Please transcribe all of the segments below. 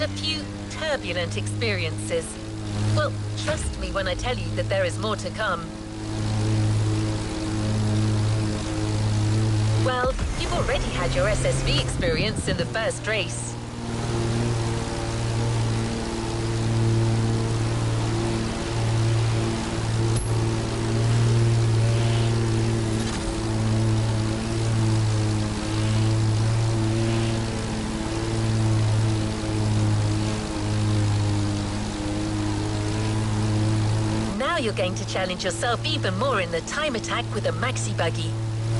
had a few turbulent experiences. Well, trust me when I tell you that there is more to come. Well, you've already had your SSV experience in the first race. Now you're going to challenge yourself even more in the time attack with a maxi buggy.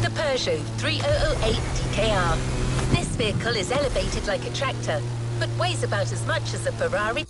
The Peugeot 3008 DKR. This vehicle is elevated like a tractor, but weighs about as much as a Ferrari.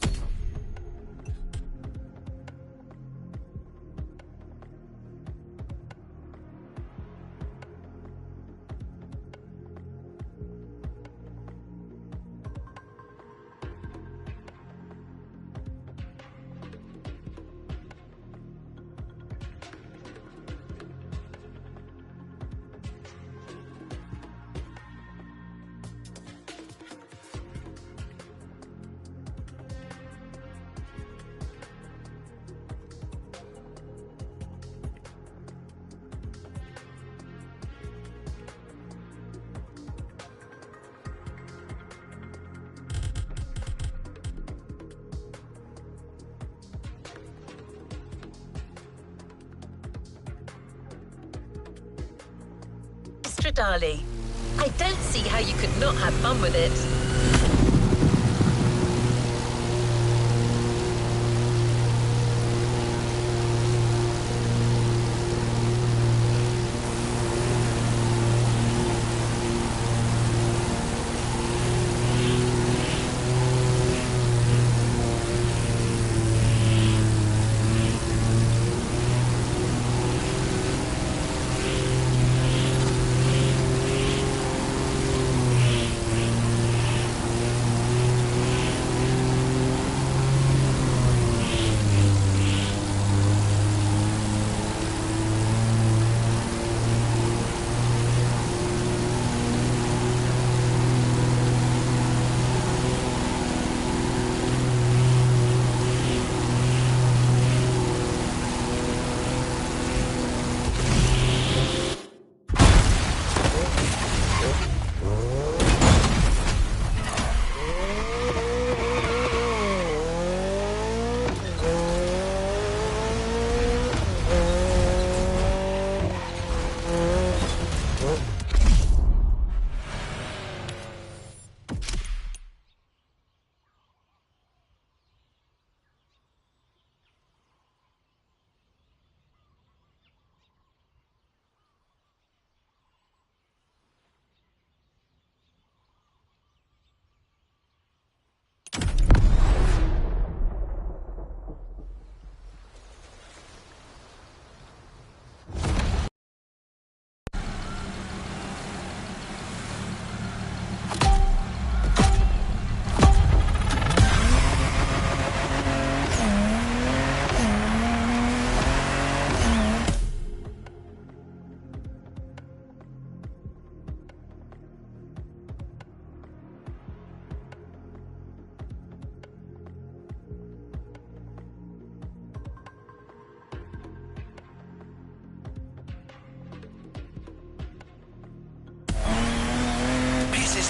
Stradale. I don't see how you could not have fun with it.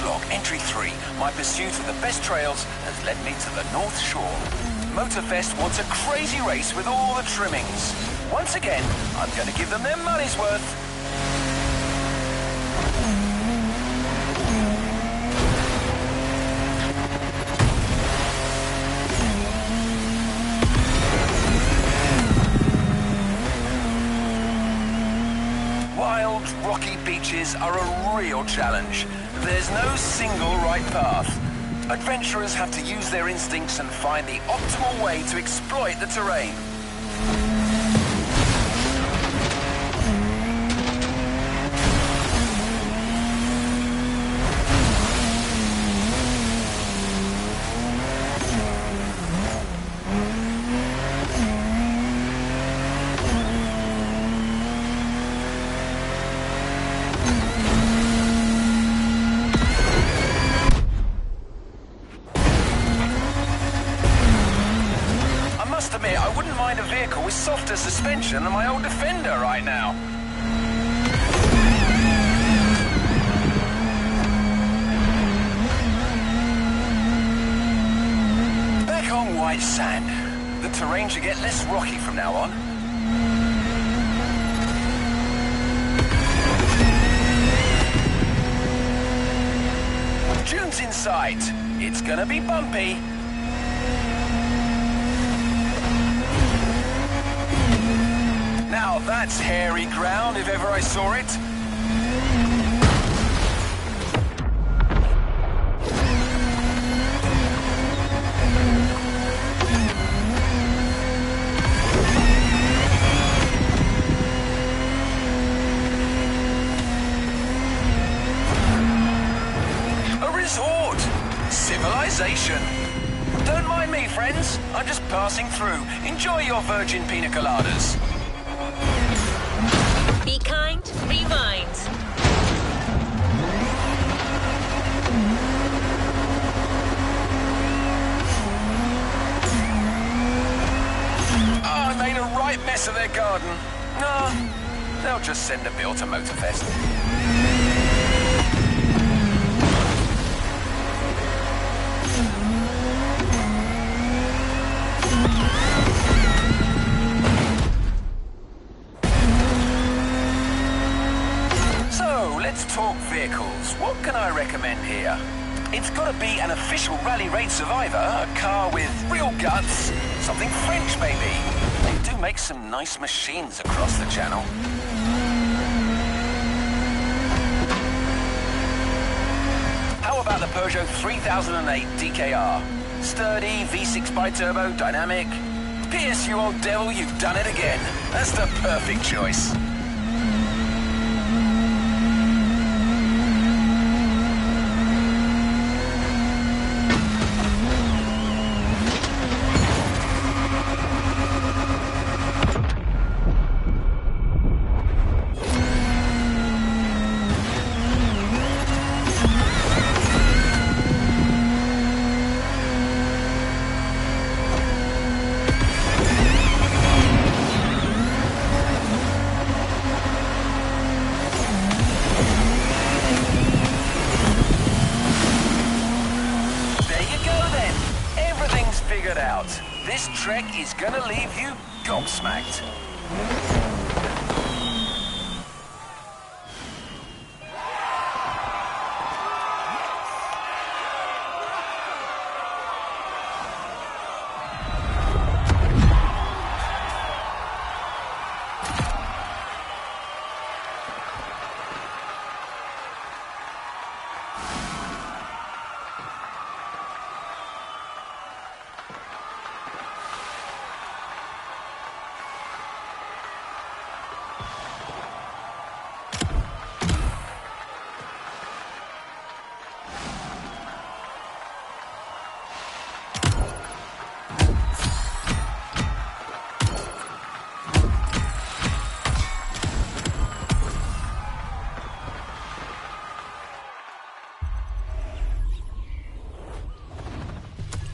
Log Entry 3. My pursuit of the best trails has led me to the North Shore. Motorfest wants a crazy race with all the trimmings. Once again, I'm going to give them their money's worth. Wild, rocky beaches are a real challenge. There's no single right path. Adventurers have to use their instincts and find the optimal way to exploit the terrain. admit, I wouldn't mind a vehicle with softer suspension than my old Defender right now. Back on white sand. The terrain should get less rocky from now on. Dunes in sight. It's gonna be bumpy. Now that's hairy ground if ever I saw it. A resort. Civilization. Don't mind me, friends. I'm just passing through. Enjoy your virgin pina coladas. Be kind, rewind. Oh, I made a right mess of their garden. No, they'll just send a bill to Motorfest. Let's talk vehicles. What can I recommend here? It's got to be an official rally raid survivor, a car with real guts, something French maybe. They do make some nice machines across the channel. How about the Peugeot 3008 DKR? Sturdy, V6 bi-turbo, dynamic. Pierce, you old devil, you've done it again. That's the perfect choice. This trek is gonna leave you gobsmacked.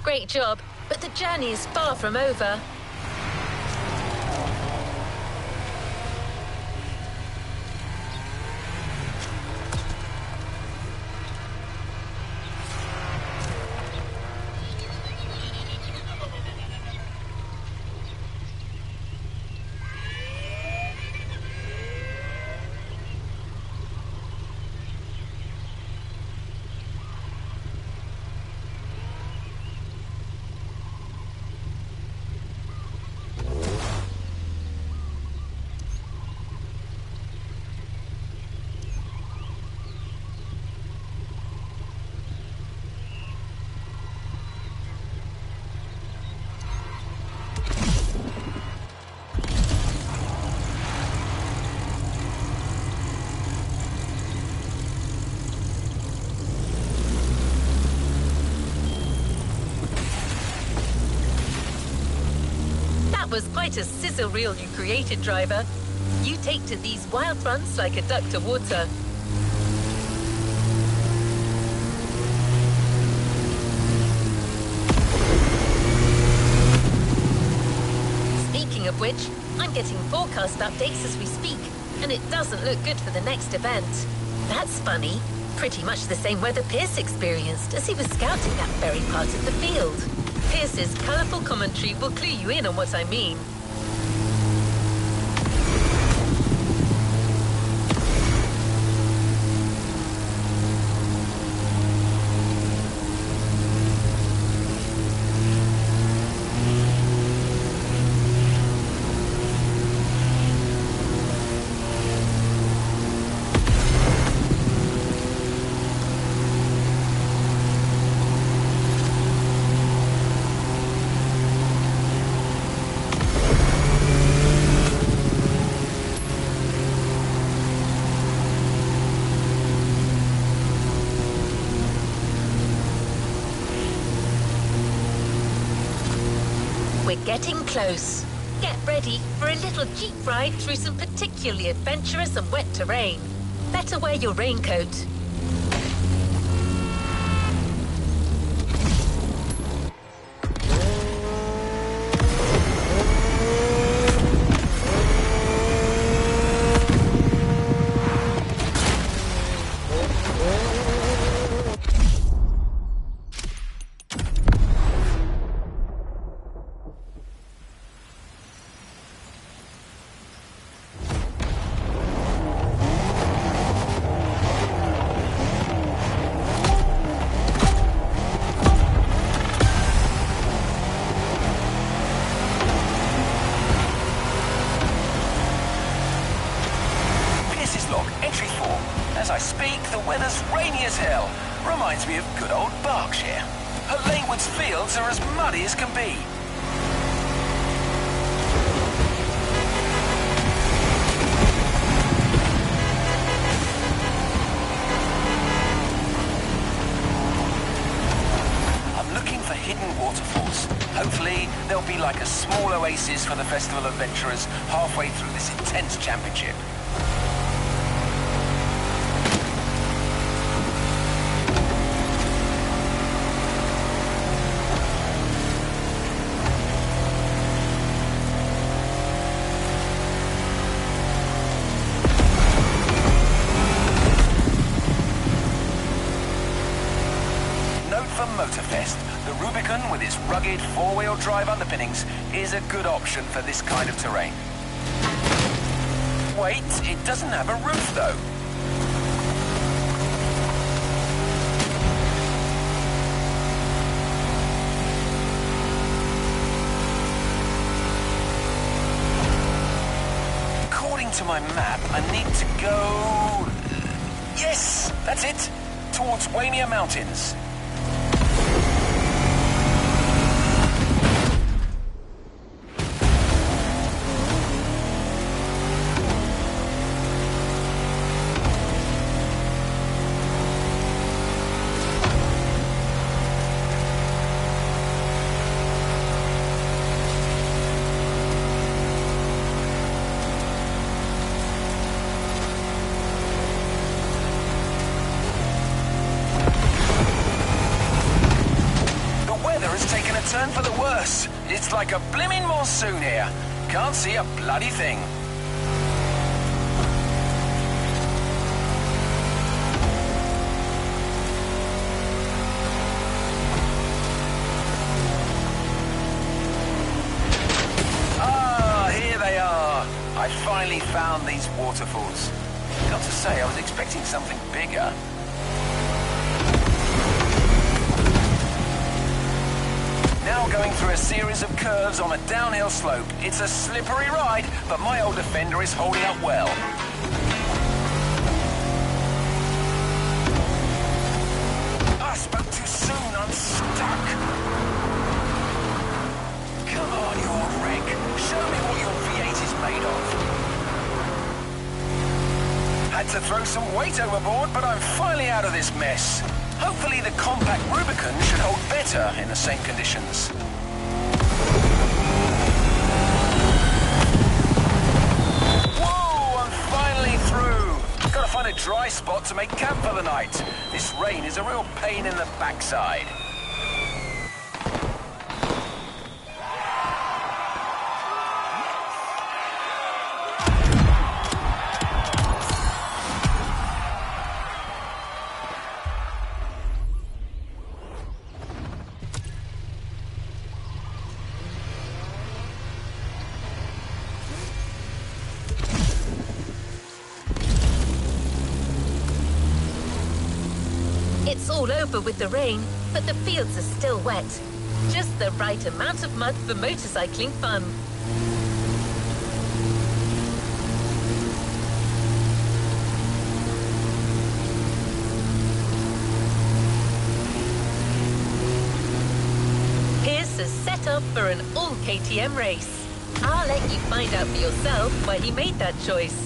Great job, but the journey is far from over. That was quite a sizzle reel you created, driver. You take to these wild runs like a duck to water. which, I'm getting forecast updates as we speak, and it doesn't look good for the next event. That's funny. Pretty much the same weather Pierce experienced as he was scouting that very part of the field. Pierce's colourful commentary will clue you in on what I mean. We're getting close. Get ready for a little jeep ride through some particularly adventurous and wet terrain. Better wear your raincoat. As I speak, the weather's rainy as hell. Reminds me of good old Berkshire. Her Lanewood's fields are as muddy as can be. I'm looking for hidden waterfalls. Hopefully, there'll be like a small oasis for the festival adventurers halfway through this intense championship. For Motorfest, the Rubicon with its rugged four-wheel drive underpinnings is a good option for this kind of terrain. Wait, it doesn't have a roof though. According to my map, I need to go... yes, that's it, towards Waimea Mountains. Turn for the worse. It's like a blimmin' monsoon here. Can't see a bloody thing. Ah, here they are. I finally found these waterfalls. Got to say, I was expecting something bigger. Now going through a series of curves on a downhill slope. It's a slippery ride, but my old Defender is holding up well. I spoke too soon, I'm stuck. Come on, you old wreck. Show me what your V8 is made of. Had to throw some weight overboard, but I'm finally out of this mess. Hopefully the compact Rubicon should hold better in the same conditions. Whoa, I'm finally through. Gotta find a dry spot to make camp for the night. This rain is a real pain in the backside. It's all over with the rain, but the fields are still wet. Just the right amount of mud for motorcycling fun. Here's a setup for an all KTM race. I'll let you find out for yourself why he made that choice.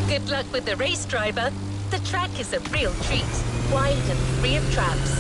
Good luck with the race, driver. The track is a real treat, wide and free of traps.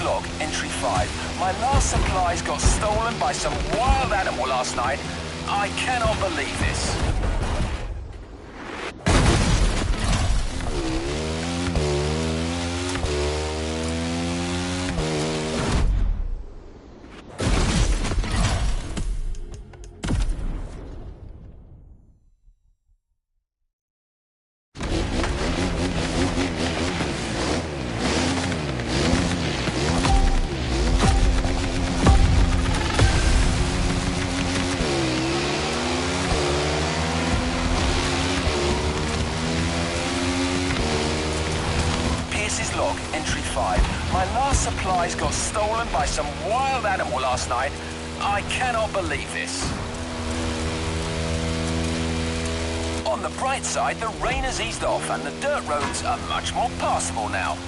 Log, entry 5. My last supplies got stolen by some wild animal last night. I cannot believe this. Log, entry 5. My last supplies got stolen by some wild animal last night. I cannot believe this. On the bright side, the rain has eased off and the dirt roads are much more passable now.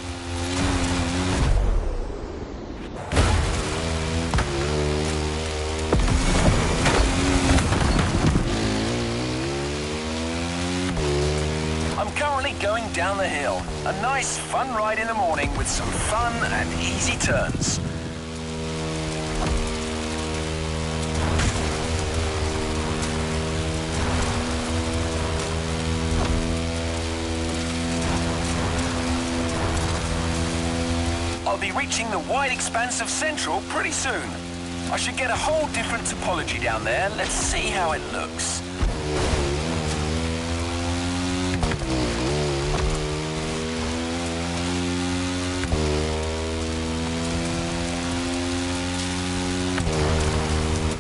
I'm currently going down the hill. A nice, fun ride in the morning with some fun and easy turns. be reaching the wide expanse of Central pretty soon. I should get a whole different topology down there. Let's see how it looks.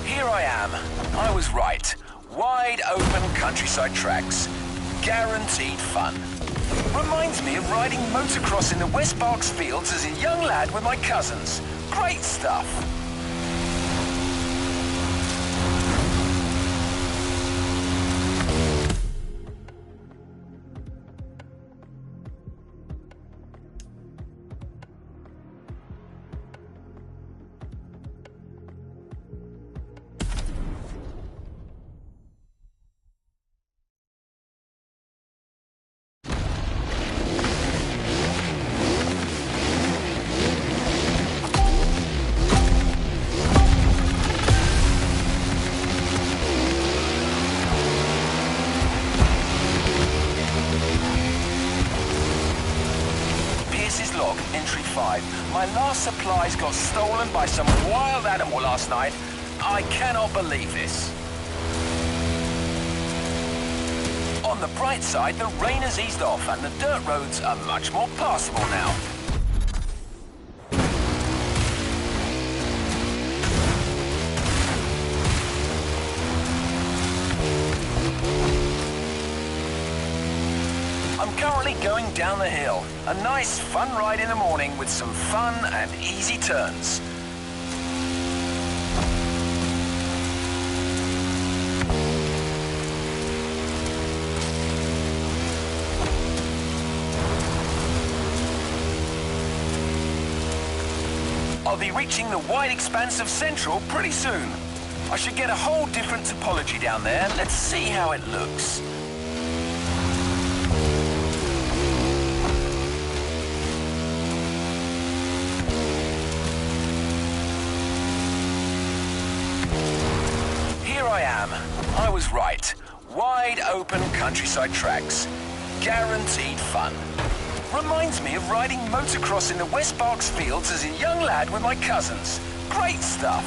Here I am. I was right. Wide open countryside tracks. Guaranteed fun. Reminds me of riding motocross in the West Berks fields as a young lad with my cousins. Great stuff. Log, entry 5. My last supplies got stolen by some wild animal last night. I cannot believe this. On the bright side, the rain has eased off and the dirt roads are much more passable now. I'm currently going down the hill. A nice, fun ride in the morning with some fun and easy turns. I'll be reaching the wide expanse of Central pretty soon. I should get a whole different topology down there. Let's see how it looks. Here I am. I was right. Wide open countryside tracks. Guaranteed fun. Reminds me of riding motocross in the West Berks fields as a young lad with my cousins. Great stuff.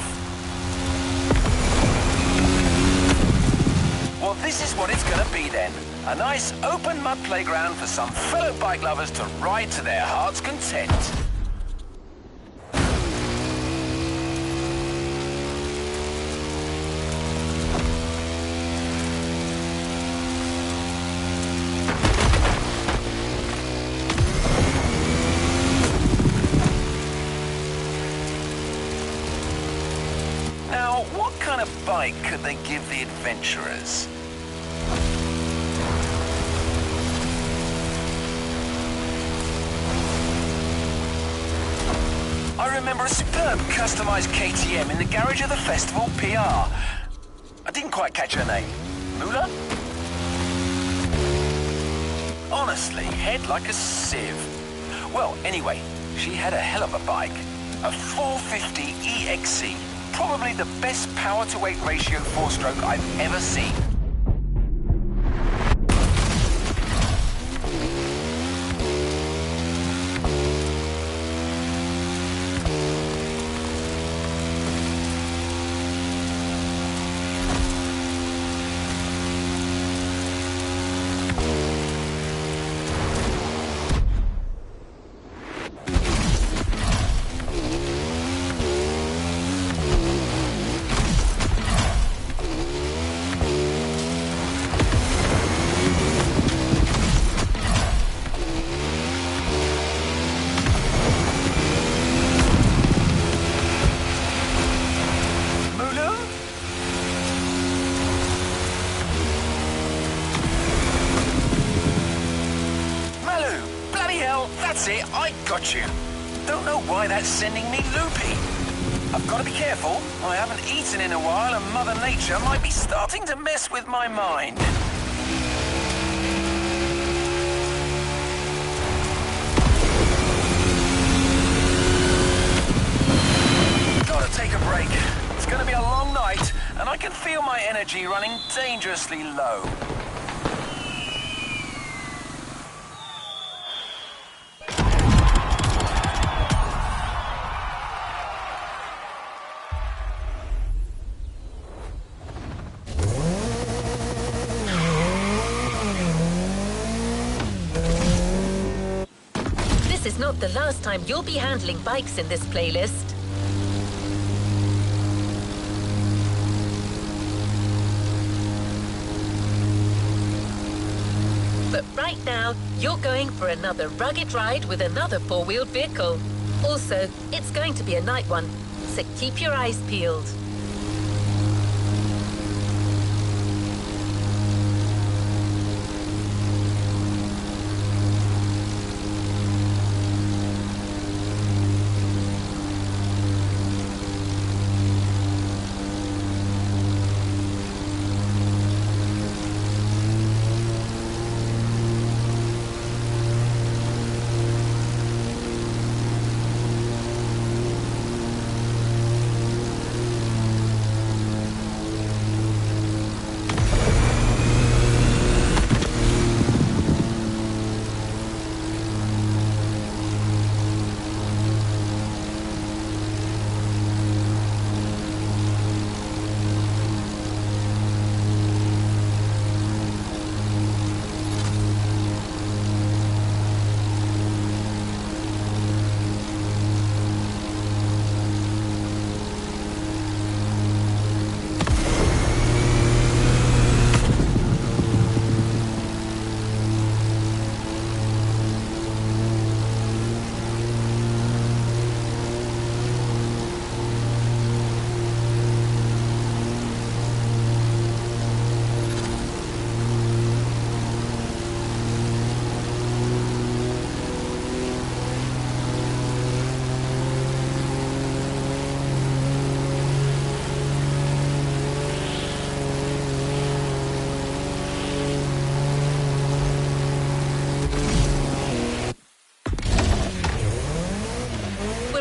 Well, this is what it's going to be then. A nice open mud playground for some fellow bike lovers to ride to their heart's content. Now, what kind of bike could they give the adventurers? I remember a superb customized KTM in the garage of the festival PR. I didn't quite catch her name. Mula? Honestly, head like a sieve. Well, anyway, she had a hell of a bike. A 450 EXC. Probably the best power-to-weight ratio four-stroke I've ever seen. That's it, I got you. Don't know why that's sending me loopy. I've got to be careful. I haven't eaten in a while and Mother Nature might be starting to mess with my mind. Gotta take a break. It's gonna be a long night and I can feel my energy running dangerously low. not the last time you'll be handling bikes in this playlist. But right now, you're going for another rugged ride with another four-wheeled vehicle. Also, it's going to be a night one, so keep your eyes peeled.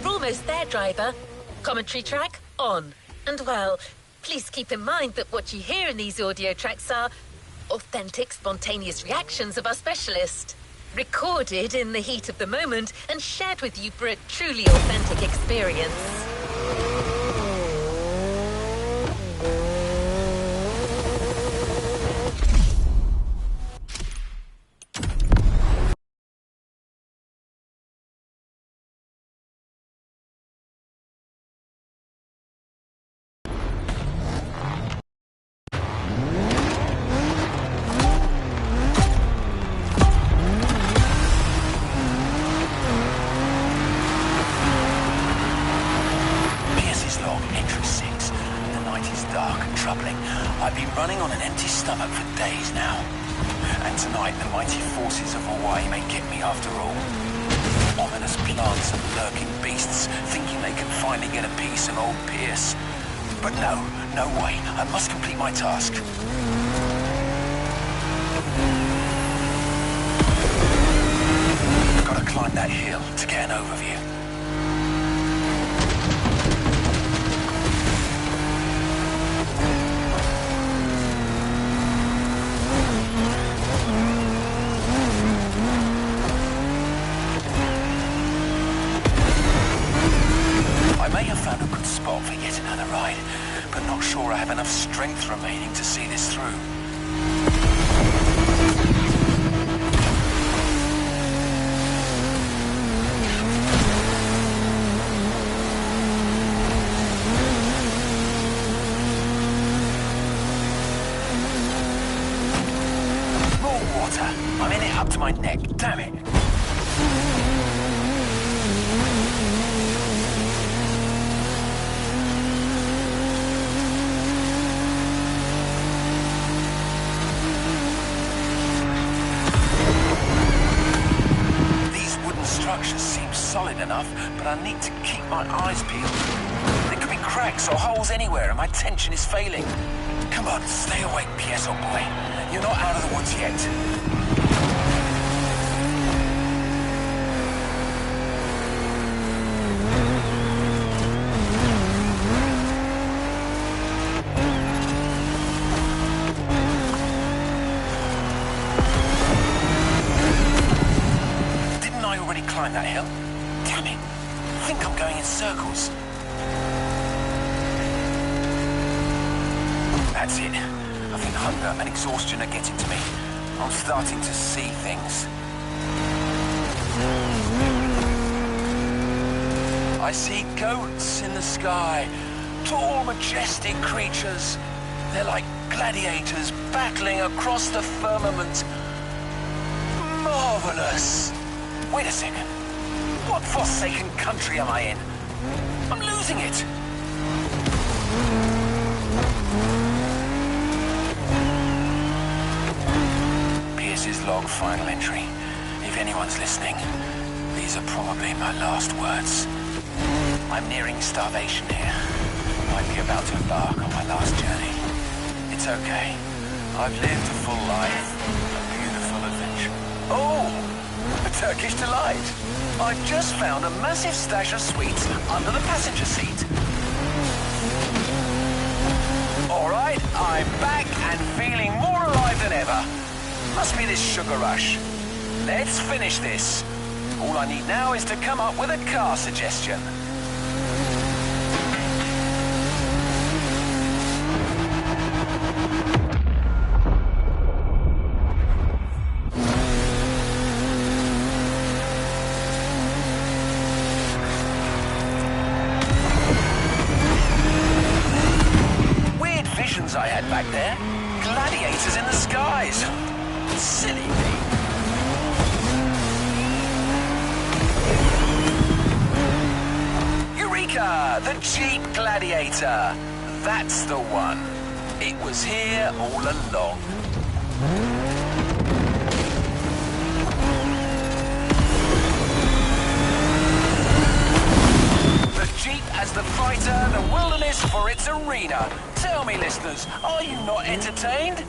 Almost there, driver. Commentary track on. And well, please keep in mind that what you hear in these audio tracks are authentic, spontaneous reactions of our specialist, recorded in the heat of the moment and shared with you for a truly authentic experience. I've been running on an empty stomach for days now. And tonight, the mighty forces of Hawaii may get me after all. Ominous plants and lurking beasts, thinking they can finally get a piece of old Pierce. But no way. I must complete my task. Gotta climb that hill to get an overview. I may have found a good spot for yet another ride, but not sure I have enough strength remaining to see this through. More water. I'm in it up to my neck. Damn it. Structure seems solid enough, but I need to keep my eyes peeled. There could be cracks or holes anywhere, and my tension is failing. Come on, stay awake, Piezo boy. You're not out of the woods yet. Climb that hill. Damn it. I think I'm going in circles. That's it. I think hunger and exhaustion are getting to me. I'm starting to see things. I see goats in the sky. Tall, majestic creatures. They're like gladiators battling across the firmament. Marvelous. Wait a second. What forsaken country am I in? I'm losing it. Pierce's log final entry. If anyone's listening, these are probably my last words. I'm nearing starvation here. Might be about to embark on my last journey. It's okay. I've lived a full life. A beautiful adventure. Oh! A Turkish delight. I've just found a massive stash of sweets under the passenger seat. All right, I'm back and feeling more alive than ever. Must be this sugar rush. Let's finish this. All I need now is to come up with a car suggestion. I had back there. Gladiators in the skies. Silly me. Eureka! The Jeep Gladiator. That's the one. It was here all along. The Jeep as the fighter, the wilderness for its arena. Tell me, listeners, are you not entertained?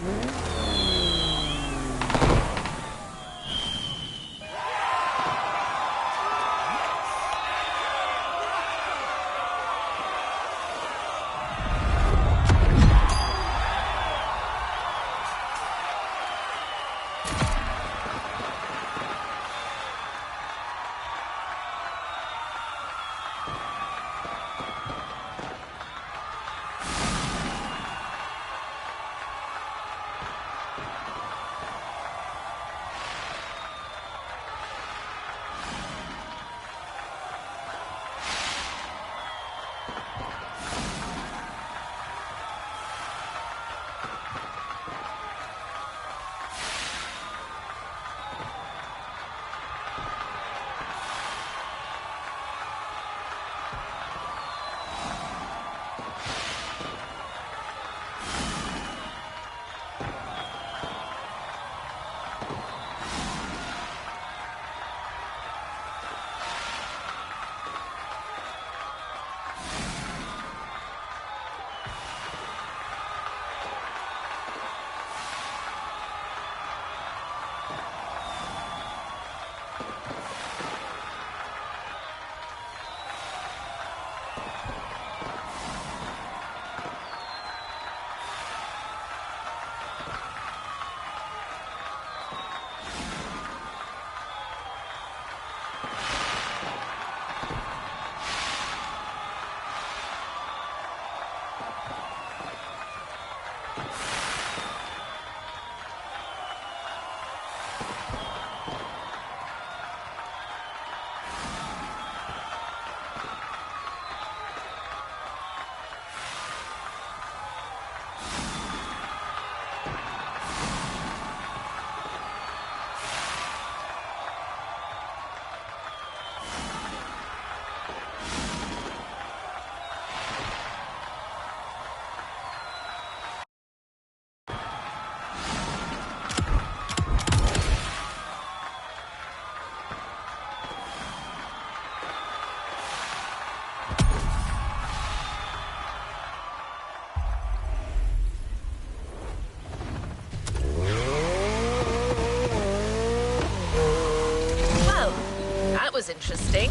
Was interesting.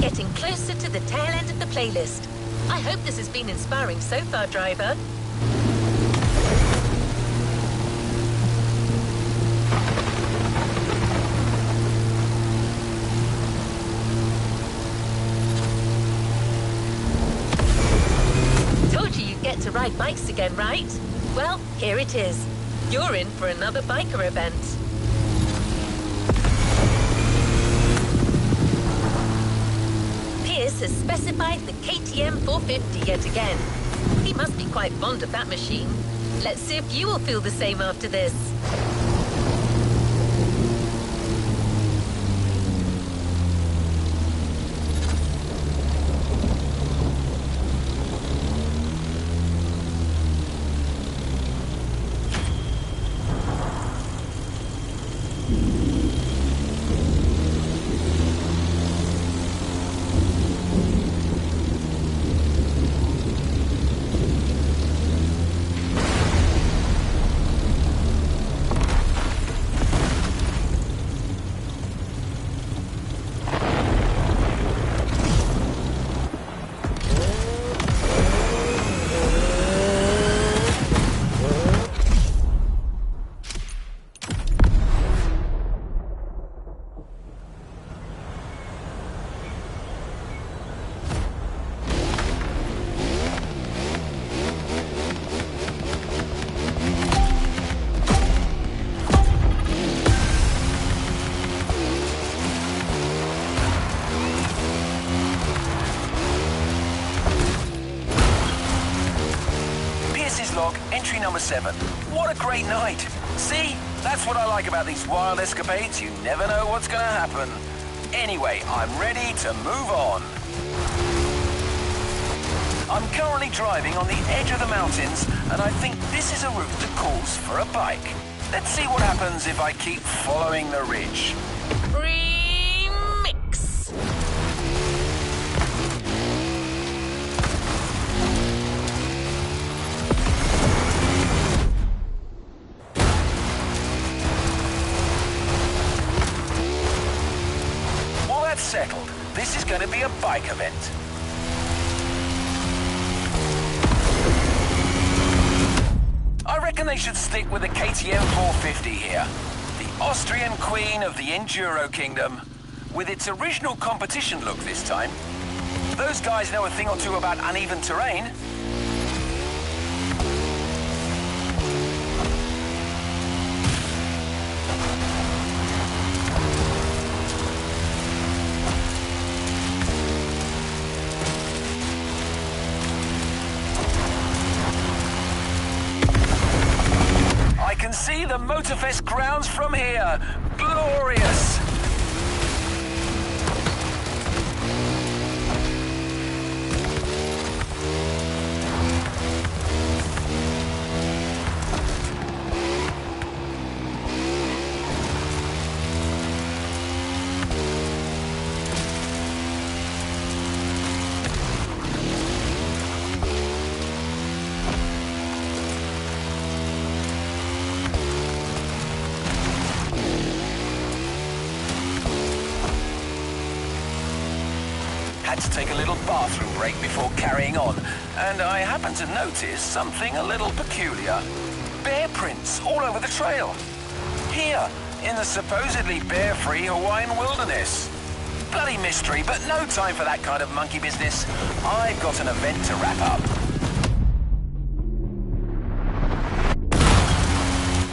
Getting closer to the tail end of the playlist. I hope this has been inspiring so far, driver. To ride bikes again, right? Well, here it is. You're in for another biker event. Pierce has specified the KTM 450 yet again. He must be quite fond of that machine. Let's see if you will feel the same after this. Log, entry number 7. What a great night! See? That's what I like about these wild escapades. You never know what's gonna happen. Anyway, I'm ready to move on. I'm currently driving on the edge of the mountains, and I think this is a route that calls for a bike. Let's see what happens if I keep following the ridge. Remix! Well, that's settled. This is going to be a bike event. I reckon they should stick with the KTM 450 here. The Austrian queen of the Enduro Kingdom, with its original competition look this time. Those guys know a thing or two about uneven terrain. I can see the Motorfest grounds from here. Glorious! Had to take a little bathroom break before carrying on, and I happened to notice something a little peculiar. Bear prints all over the trail. Here, in the supposedly bear-free Hawaiian wilderness. Bloody mystery, but no time for that kind of monkey business. I've got an event to wrap up.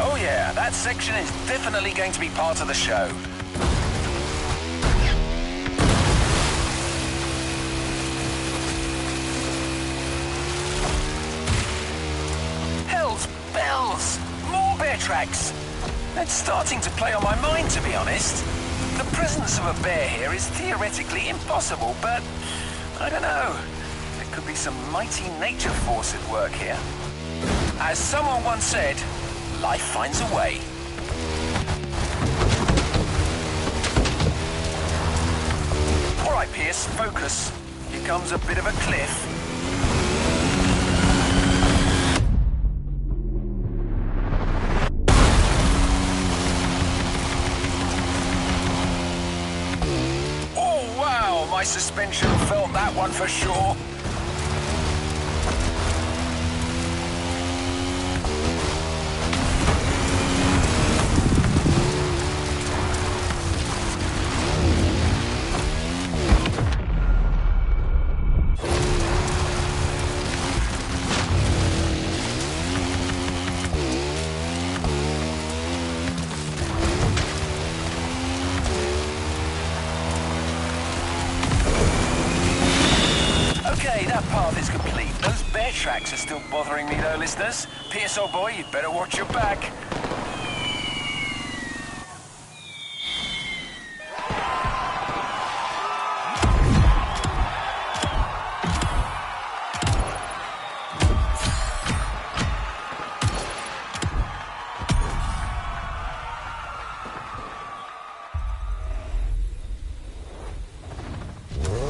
Oh yeah, that section is definitely going to be part of the show. Bells! More bear tracks! It's starting to play on my mind, to be honest. The presence of a bear here is theoretically impossible, but I don't know. There could be some mighty nature force at work here. As someone once said, life finds a way. All right, Pierce, focus. Here comes a bit of a cliff. My suspension felt that one for sure. brakes are still bothering me though, listeners. Pierce, old boy, you'd better watch your back.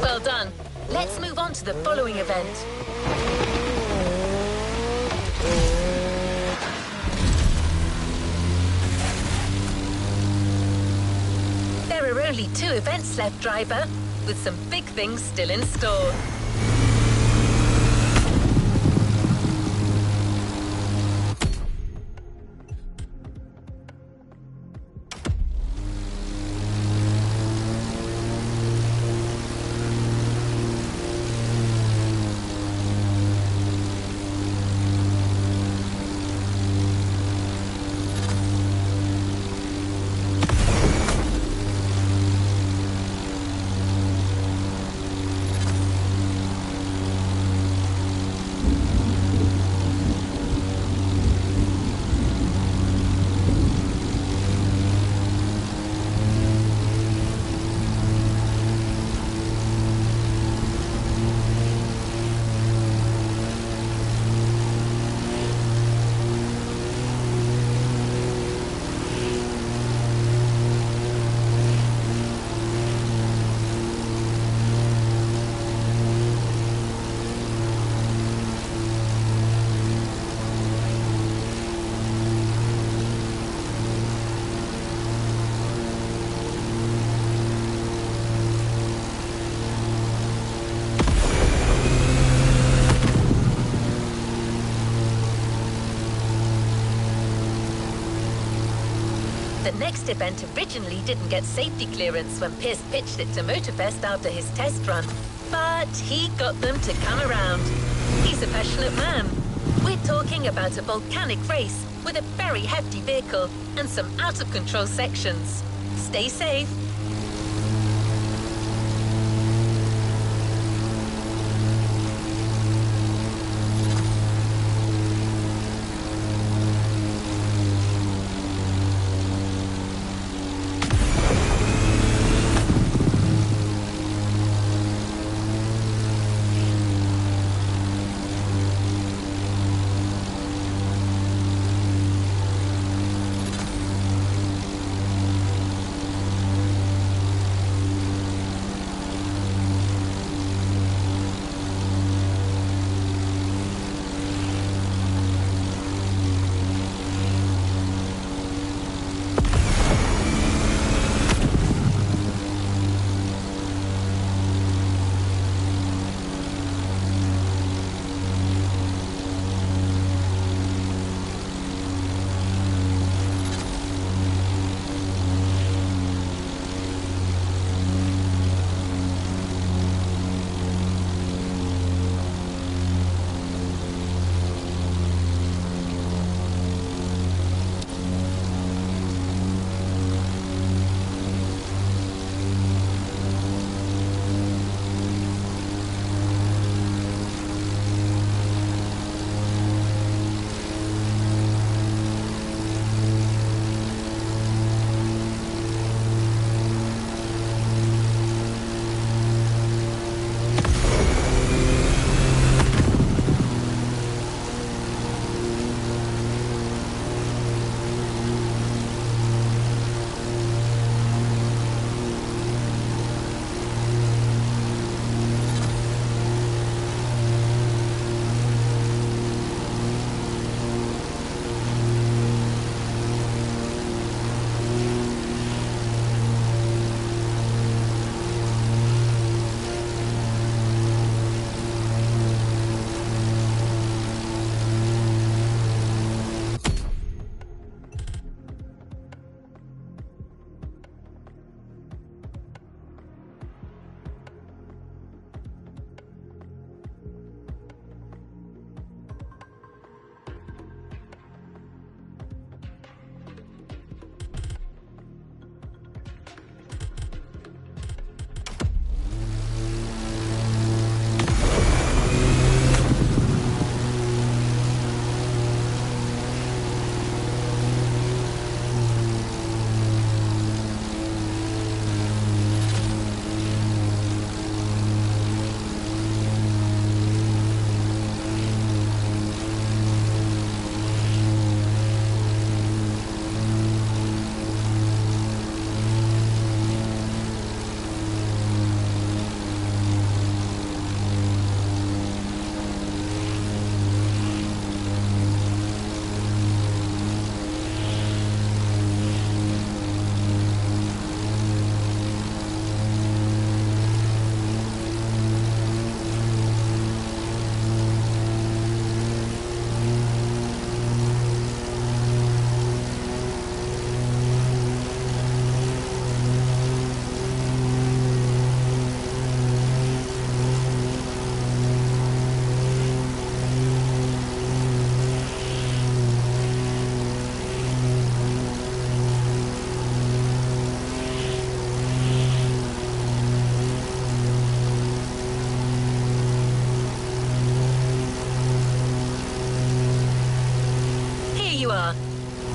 Well done. Let's move on to the following event. There are only 2 events left, driver, with some big things still in store. The next event originally didn't get safety clearance when Pierce pitched it to Motorfest after his test run. But he got them to come around. He's a passionate man. We're talking about a volcanic race with a very hefty vehicle and some out-of-control sections. Stay safe.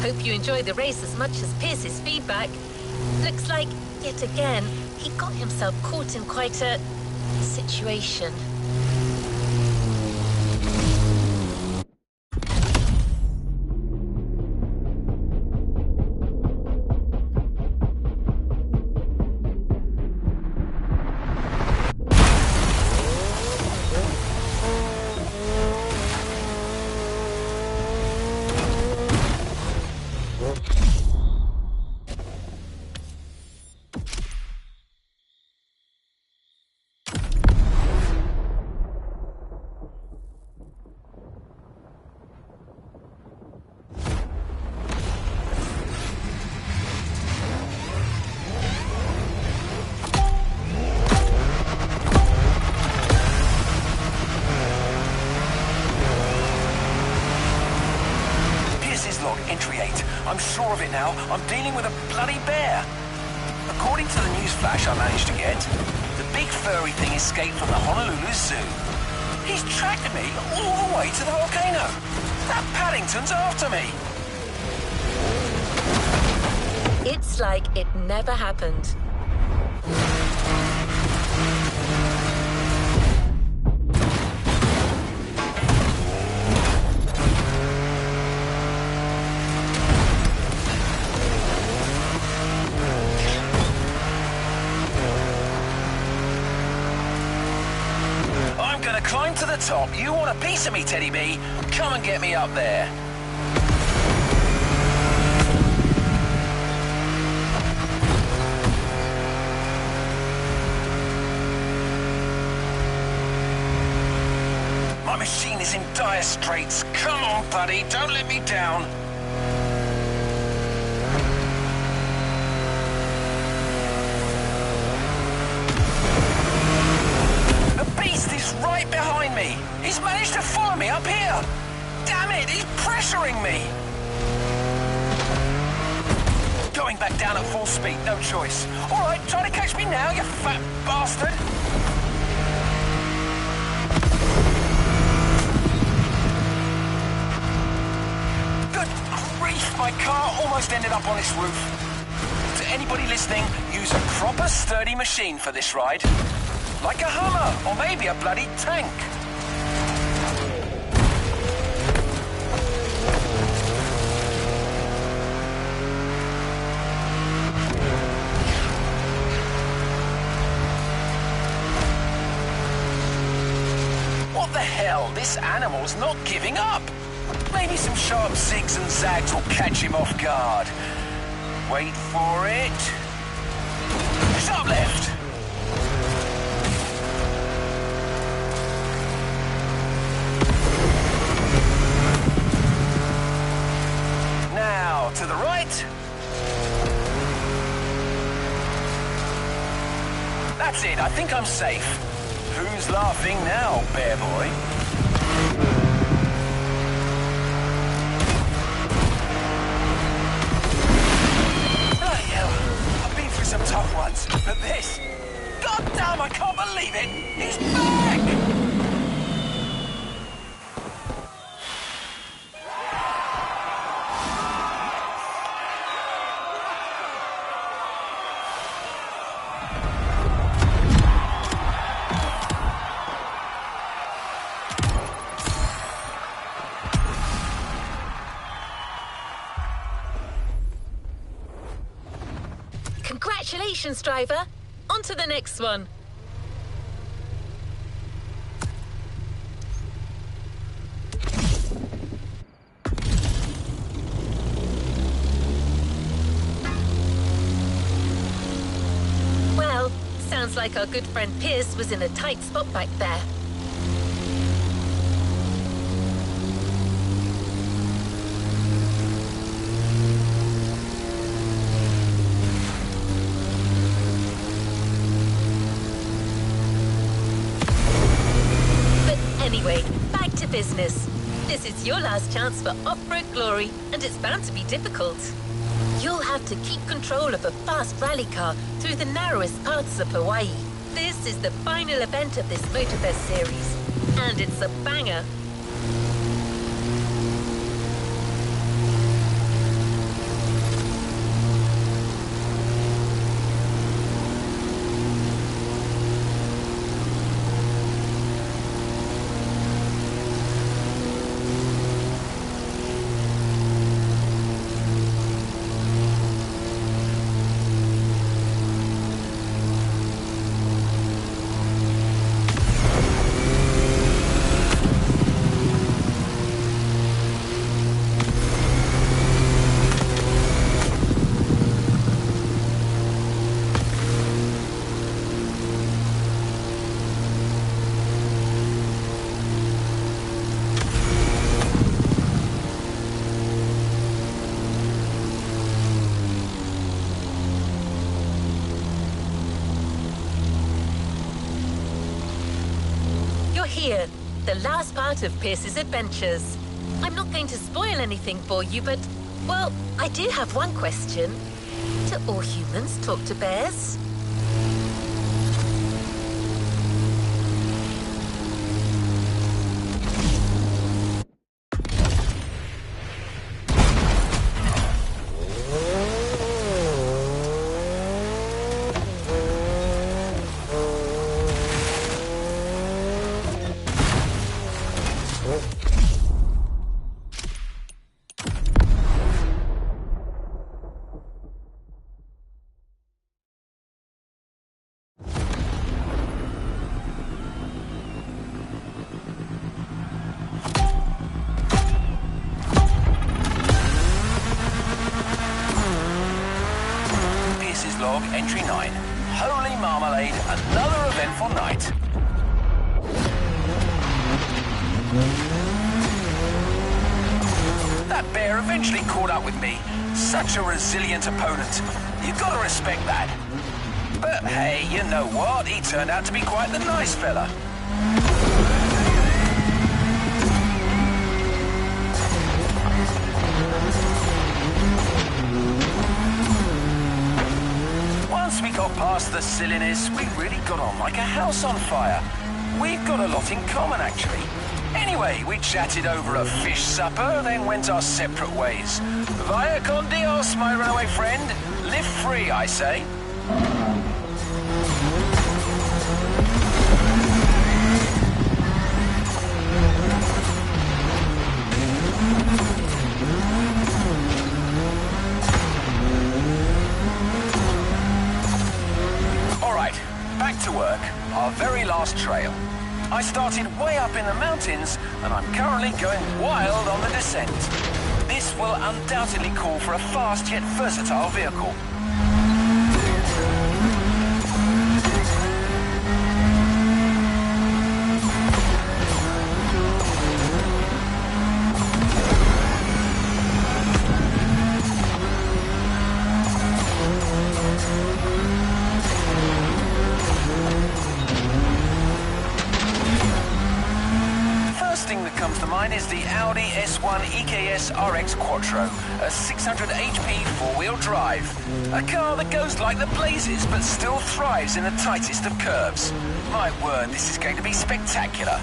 Hope you enjoy the race as much as Pierce's feedback. Looks like, yet again, he got himself caught in quite a situation. Entry 8. I'm sure of it now. I'm dealing with a bloody bear. According to the news flash I managed to get, the big furry thing escaped from the Honolulu Zoo. He's tracked me all the way to the volcano. That Paddington's after me. It's like it never happened. Climb to the top. You want a piece of me, Teddy B? Come and get me up there. My machine is in dire straits. Come on, buddy. Don't let me down. Right behind me. He's managed to follow me up here. Damn it, he's pressuring me. Going back down at full speed, no choice. All right, try to catch me now, you fat bastard. Good grief, my car almost ended up on this roof. To anybody listening, use a proper sturdy machine for this ride. Like a Hummer, or maybe a bloody tank. What the hell? This animal's not giving up. Maybe some sharp zigs and zags will catch him off guard. Wait for it. Sharp left. Now, to the right. That's it, I think I'm safe. Who's laughing now, bear boy? Bloody hell, I've been through some tough ones, but this... God damn, I can't believe it! He's back! Congratulations, driver. On to the next one. Well, sounds like our good friend Pierce was in a tight spot back there. Anyway, back to business. This is your last chance for off-road glory, and it's bound to be difficult. You'll have to keep control of a fast rally car through the narrowest parts of Hawaii. This is the final event of this Motorfest series, and it's a banger. here, the last part of Pierce's adventures. I'm not going to spoil anything for you, but, well, I do have one question. Do all humans talk to bears? Log entry 9. Holy marmalade, another eventful night. That bear eventually caught up with me. Such a resilient opponent. You've got to respect that. But hey, you know what? He turned out to be quite the nice fella. Once we got past the silliness, we really got on like a house on fire. We've got a lot in common, actually. Anyway, we chatted over a fish supper, then went our separate ways. Vaya con Dios, my runaway friend. Live free, I say. Back to work, our very last trail. I started way up in the mountains, and I'm currently going wild on the descent. This will undoubtedly call for a fast yet versatile vehicle. Is the Audi S1 EKS RX Quattro, a 600 HP four-wheel drive. A car that goes like the blazes but still thrives in the tightest of curves. My word, this is going to be spectacular.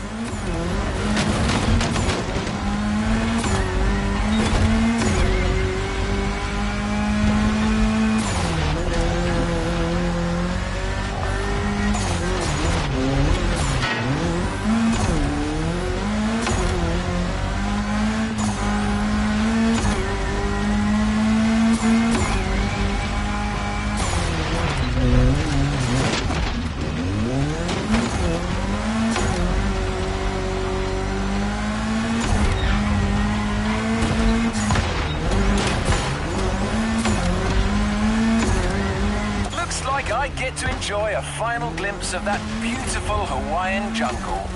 I get to enjoy a final glimpse of that beautiful Hawaiian jungle.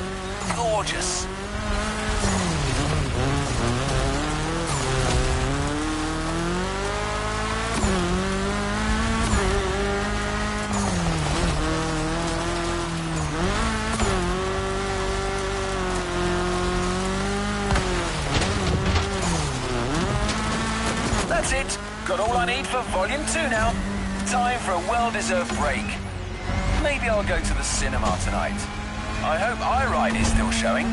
Gorgeous. That's it. Got all I need for Volume 2 now. Time for a well-deserved break. Maybe I'll go to the cinema tonight. I hope iRide is still showing.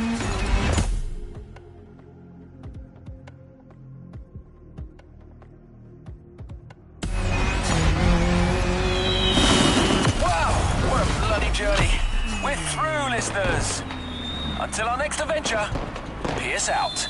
Wow, what a bloody journey. We're through, listeners. Until our next adventure, Pierce out.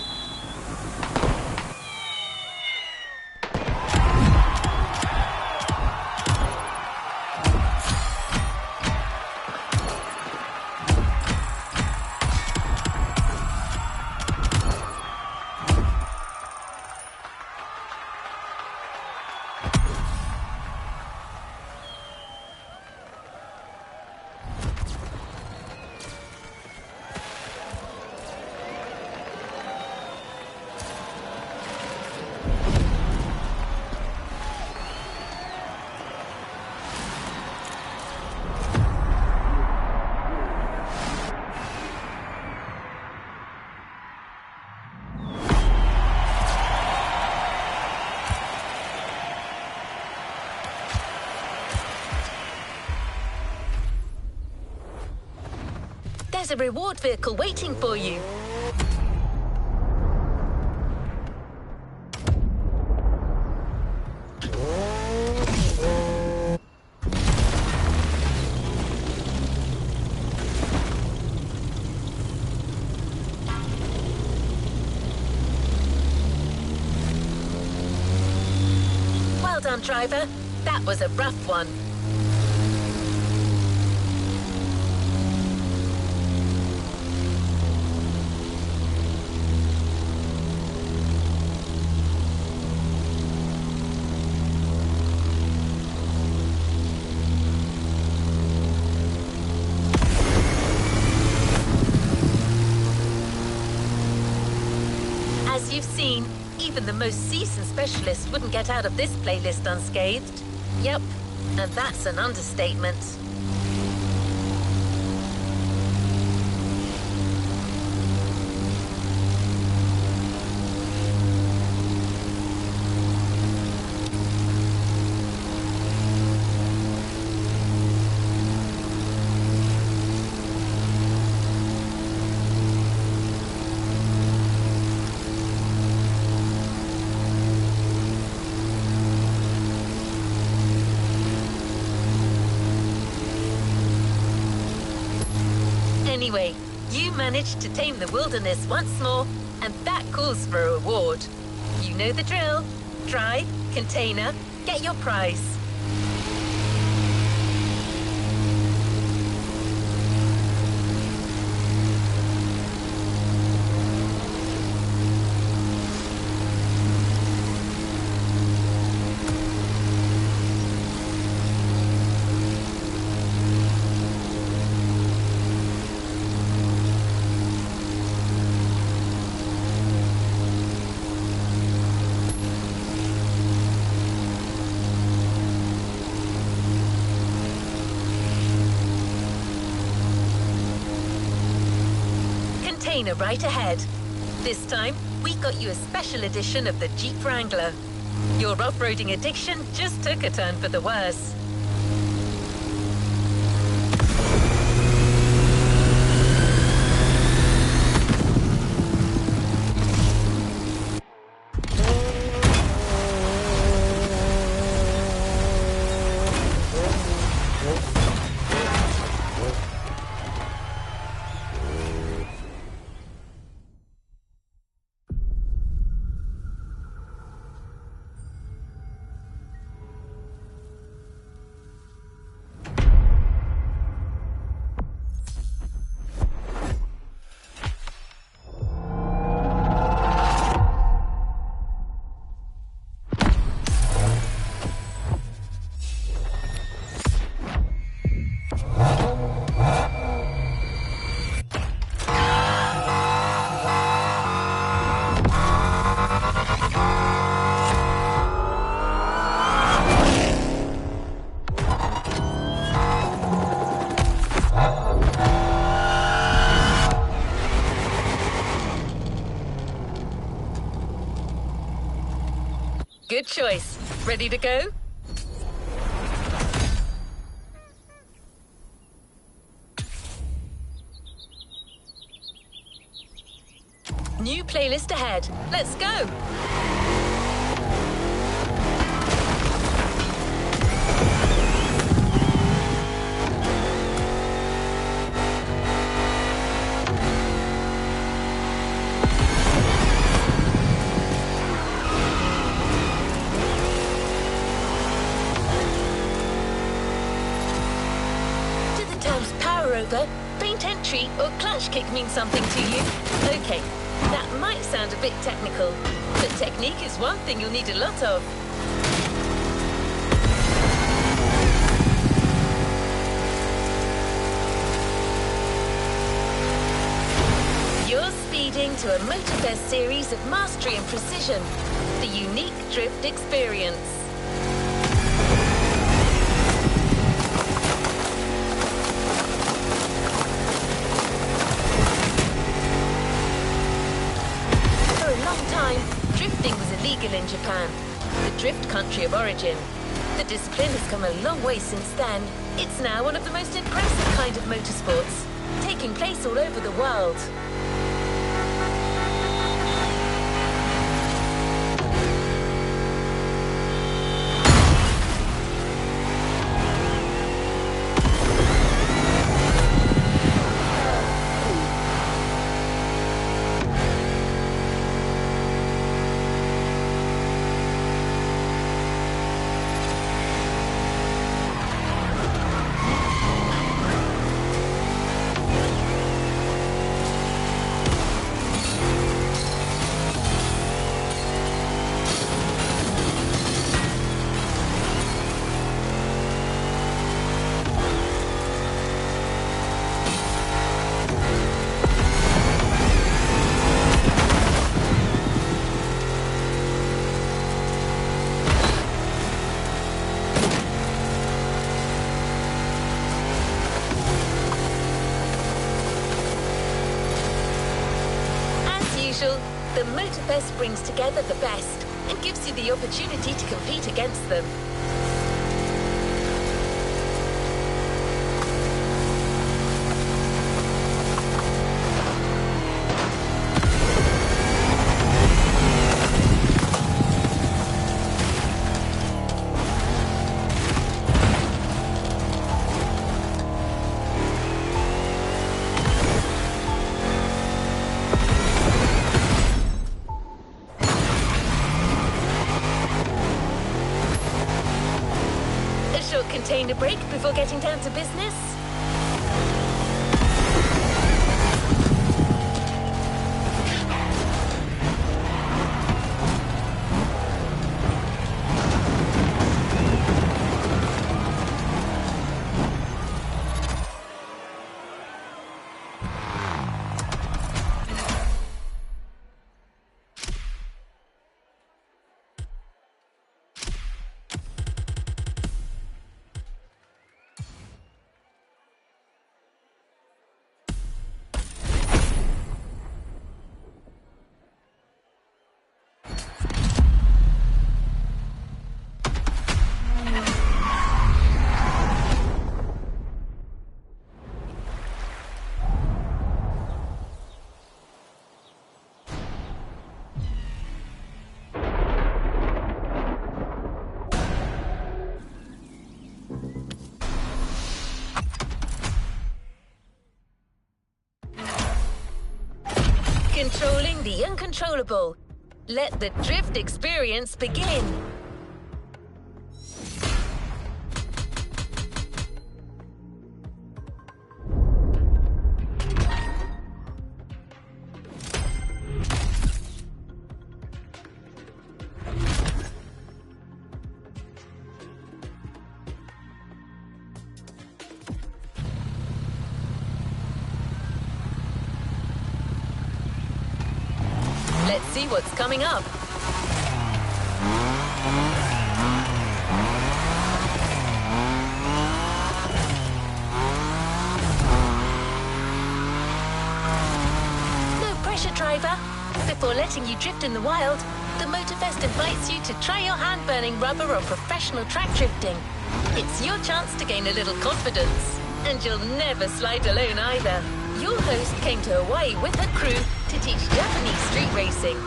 There's a reward vehicle waiting for you. Well done, driver. That was a rough one. As you've seen, even the most seasoned specialist wouldn't get out of this playlist unscathed. Yep, and that's an understatement. Anyway, you managed to tame the wilderness once more, and that calls for a reward. You know the drill. Drive, container, get your prize. Container right ahead. This time, we got you a special edition of the Jeep Wrangler. Your off-roading addiction just took a turn for the worse. Good choice. Ready to go? New playlist ahead. Let's go! Faint entry or clutch kick mean something to you? Okay, that might sound a bit technical, but technique is one thing you'll need a lot of. You're speeding to a Motorfest series of mastery and precision, the unique drift experience. Drifting was illegal in Japan, the drift country of origin. The discipline has come a long way since then. It's now one of the most impressive kind of motorsports. taking place all over the world. The Motorfest brings together the best and gives you the opportunity to compete against them. Container break before getting down to business? Controlling the uncontrollable. Let the drift experience begin. Let's see what's coming up. No pressure, driver. Before letting you drift in the wild, the Motorfest invites you to try your hand-burning rubber on professional track drifting. It's your chance to gain a little confidence. And you'll never slide alone either. Your host came to Hawaii with her crew to teach Japanese street racing.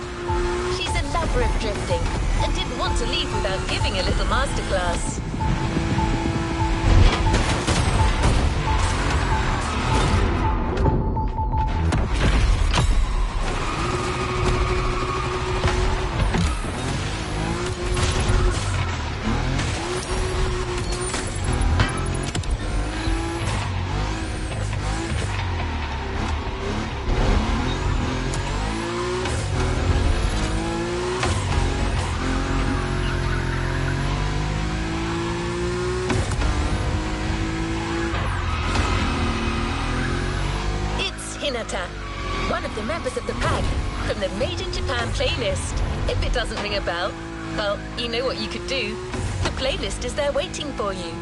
She's a lover of drifting and didn't want to leave without giving a little masterclass. One of the members of the pack from the Made in Japan playlist. If it doesn't ring a bell, well, you know what you could do. The playlist is there waiting for you.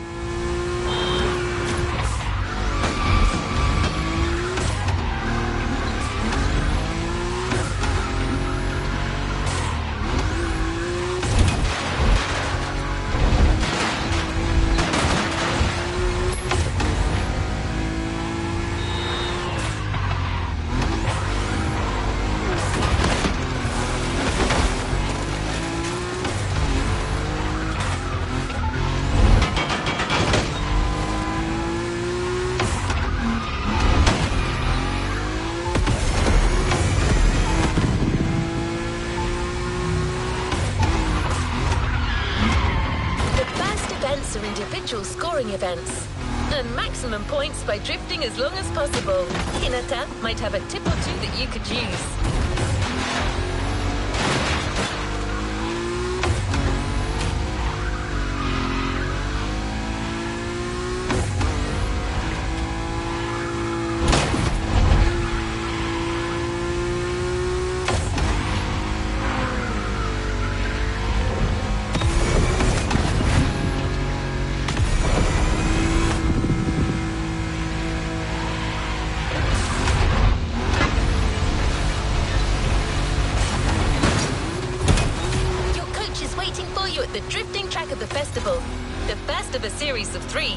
sponsor individual scoring events. Earn maximum points by drifting as long as possible. Hinata might have a tip or two that you could use. The drifting track of the festival, the first of a series of 3.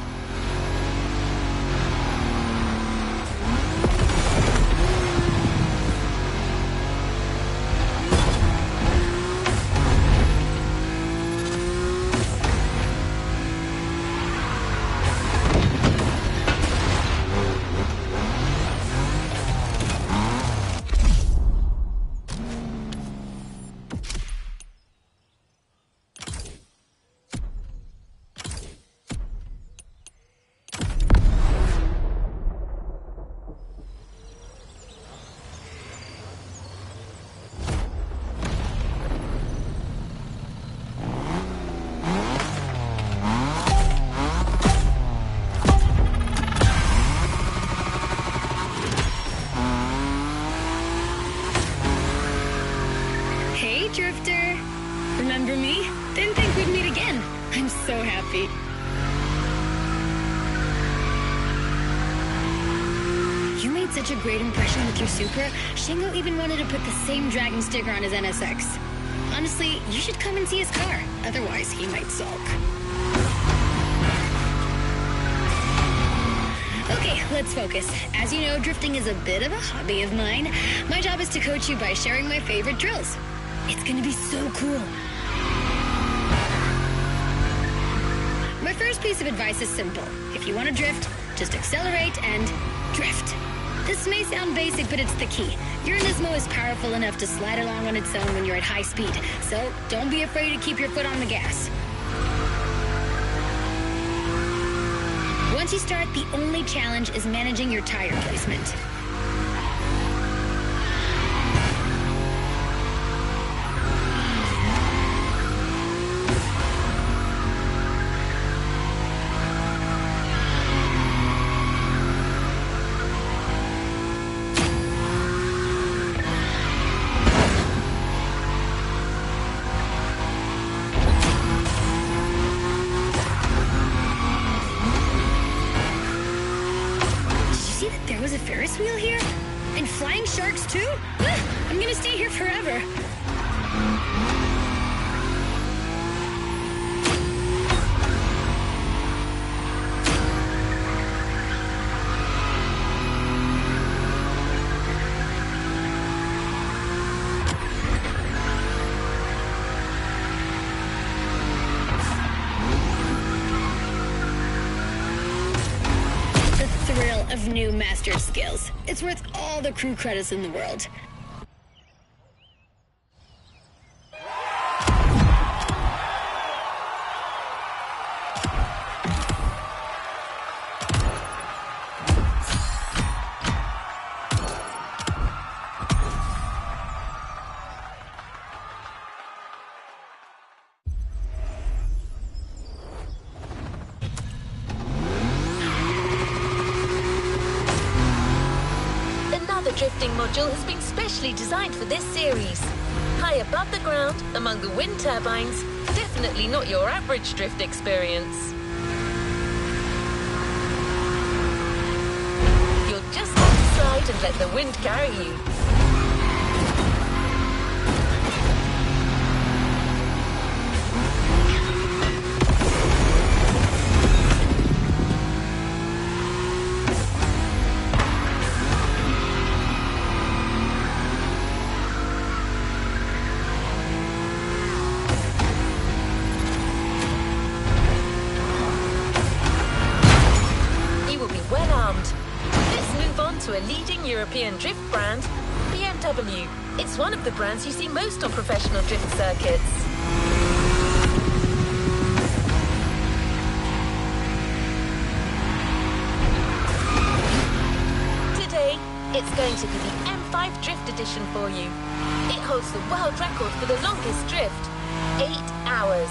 Drifter. Remember me? Didn't think we'd meet again. I'm so happy. You made such a great impression with your Supra, Shingo even wanted to put the same dragon sticker on his NSX. Honestly, you should come and see his car. Otherwise, he might sulk. Okay, let's focus. As you know, drifting is a bit of a hobby of mine. My job is to coach you by sharing my favorite drills. It's gonna be so cool. My first piece of advice is simple. If you want to drift, just accelerate and drift. This may sound basic, but it's the key. Your Nismo is powerful enough to slide along on its own when you're at high speed, so don't be afraid to keep your foot on the gas. Once you start, the only challenge is managing your tire placement. Ferris wheel here? And flying sharks too? I'm gonna stay here forever. Of new mastered skills. It's worth all the crew credits in the world. Drifting module has been specially designed for this series. High above the ground, among the wind turbines, definitely not your average drift experience. You'll just have to slide and let the wind carry you. To a leading European drift brand, BMW. It's one of the brands you see most on professional drift circuits. Drift Edition for you. It holds the world record for the longest drift. 8 hours.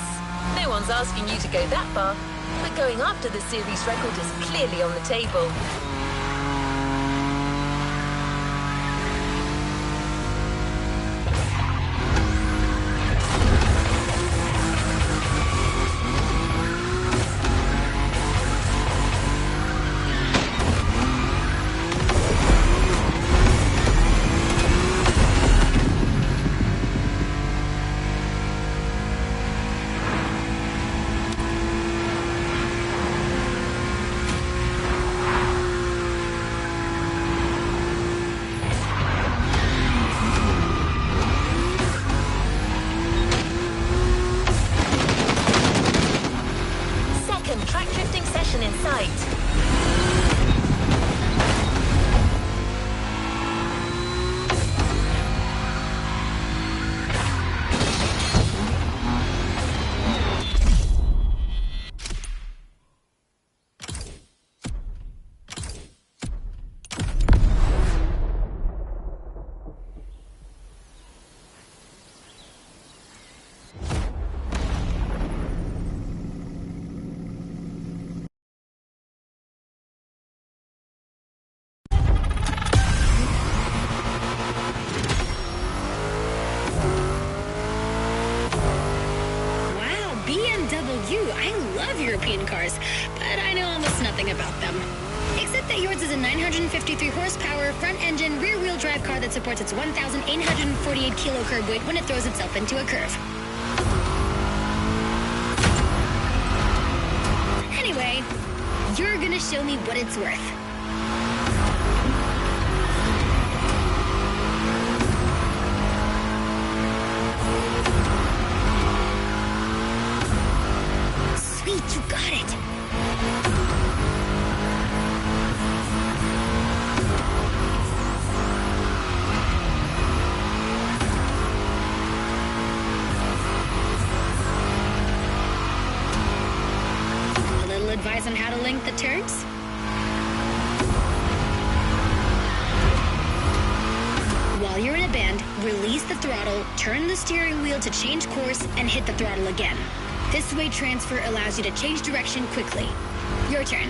No one's asking you to go that far, but going after the series record is clearly on the table. Track drifting session in sight. I love European cars, but I know almost nothing about them. Except that yours is a 953 horsepower, front-engine, rear-wheel drive car that supports its 1,848 kilo curb weight when it throws itself into a curve. Anyway, you're gonna show me what it's worth. You got it! A little advice on how to link the turns? While you're in a bend, release the throttle, turn the steering wheel to change course, and hit the throttle again. This weight transfer allows you to change direction quickly. Your turn.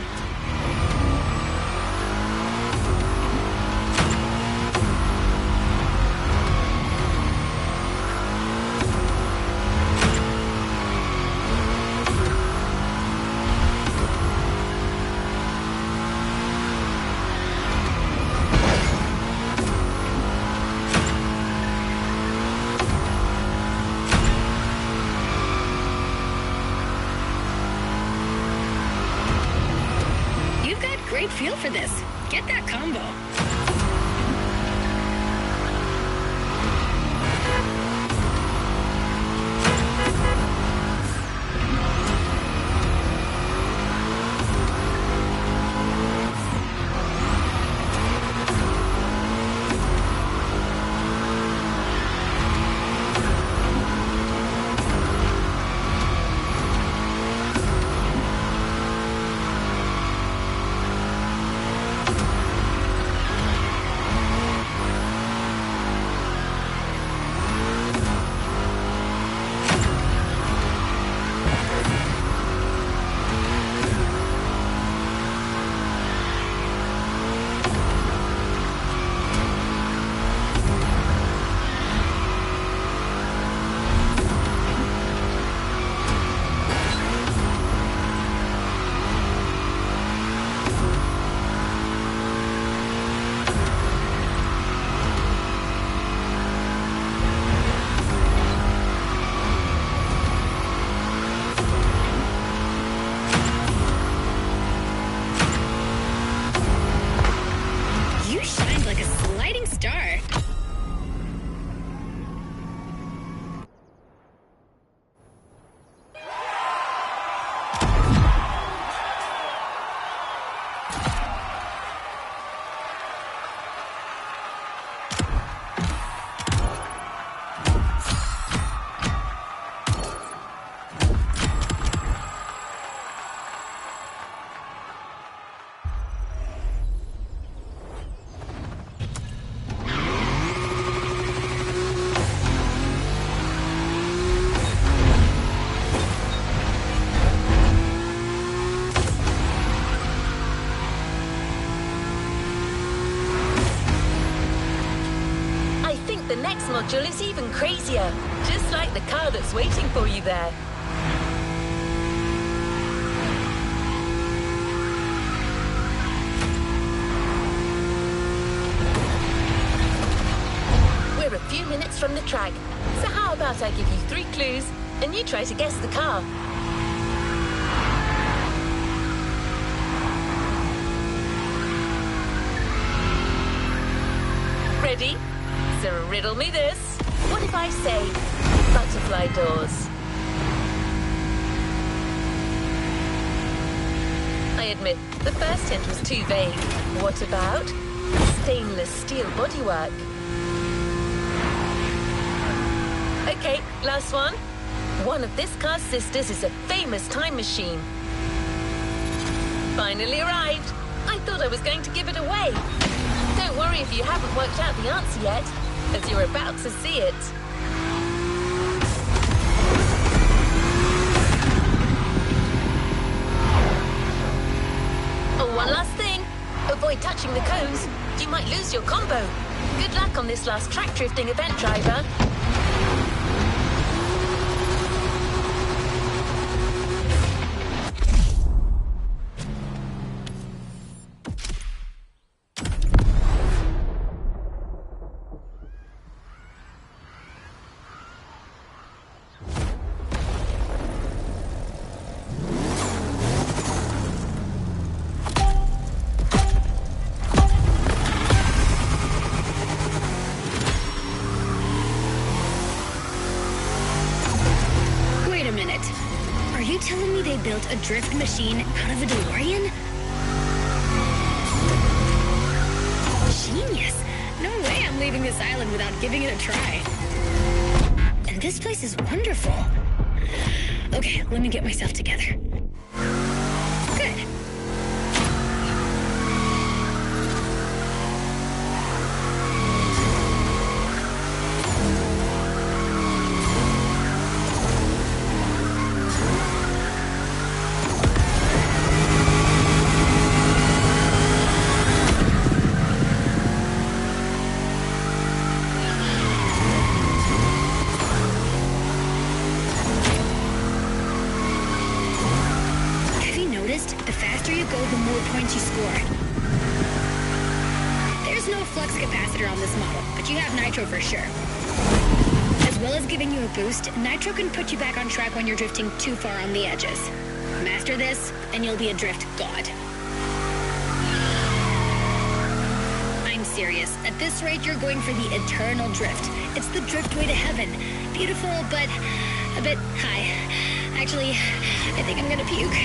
Great feel for this. Get that combo. next module is even crazier, just like the car that's waiting for you there. We're a few minutes from the track, so how about I give you 3 clues and you try to guess the car? Ready? So riddle me this. What if I say butterfly doors? I admit, the first hint was too vague. What about stainless steel bodywork? Okay, last one. One of this car's sisters is a famous time machine. Finally arrived. I thought I was going to give it away. Don't worry if you haven't worked out the answer yet, as you're about to see it. Oh, one last thing. Avoid touching the cones. You might lose your combo. Good luck on this last track drifting event, driver. Built a drift machine out of a DeLorean? Genius! No way I'm leaving this island without giving it a try. And this place is wonderful. Okay, let me get myself together. Good. For sure. As well as giving you a boost, Nitro can put you back on track when you're drifting too far on the edges. Master this, and you'll be a drift god. I'm serious. At this rate, you're going for the eternal drift. It's the drift way to heaven. Beautiful, but a bit high. Actually, I think I'm gonna puke.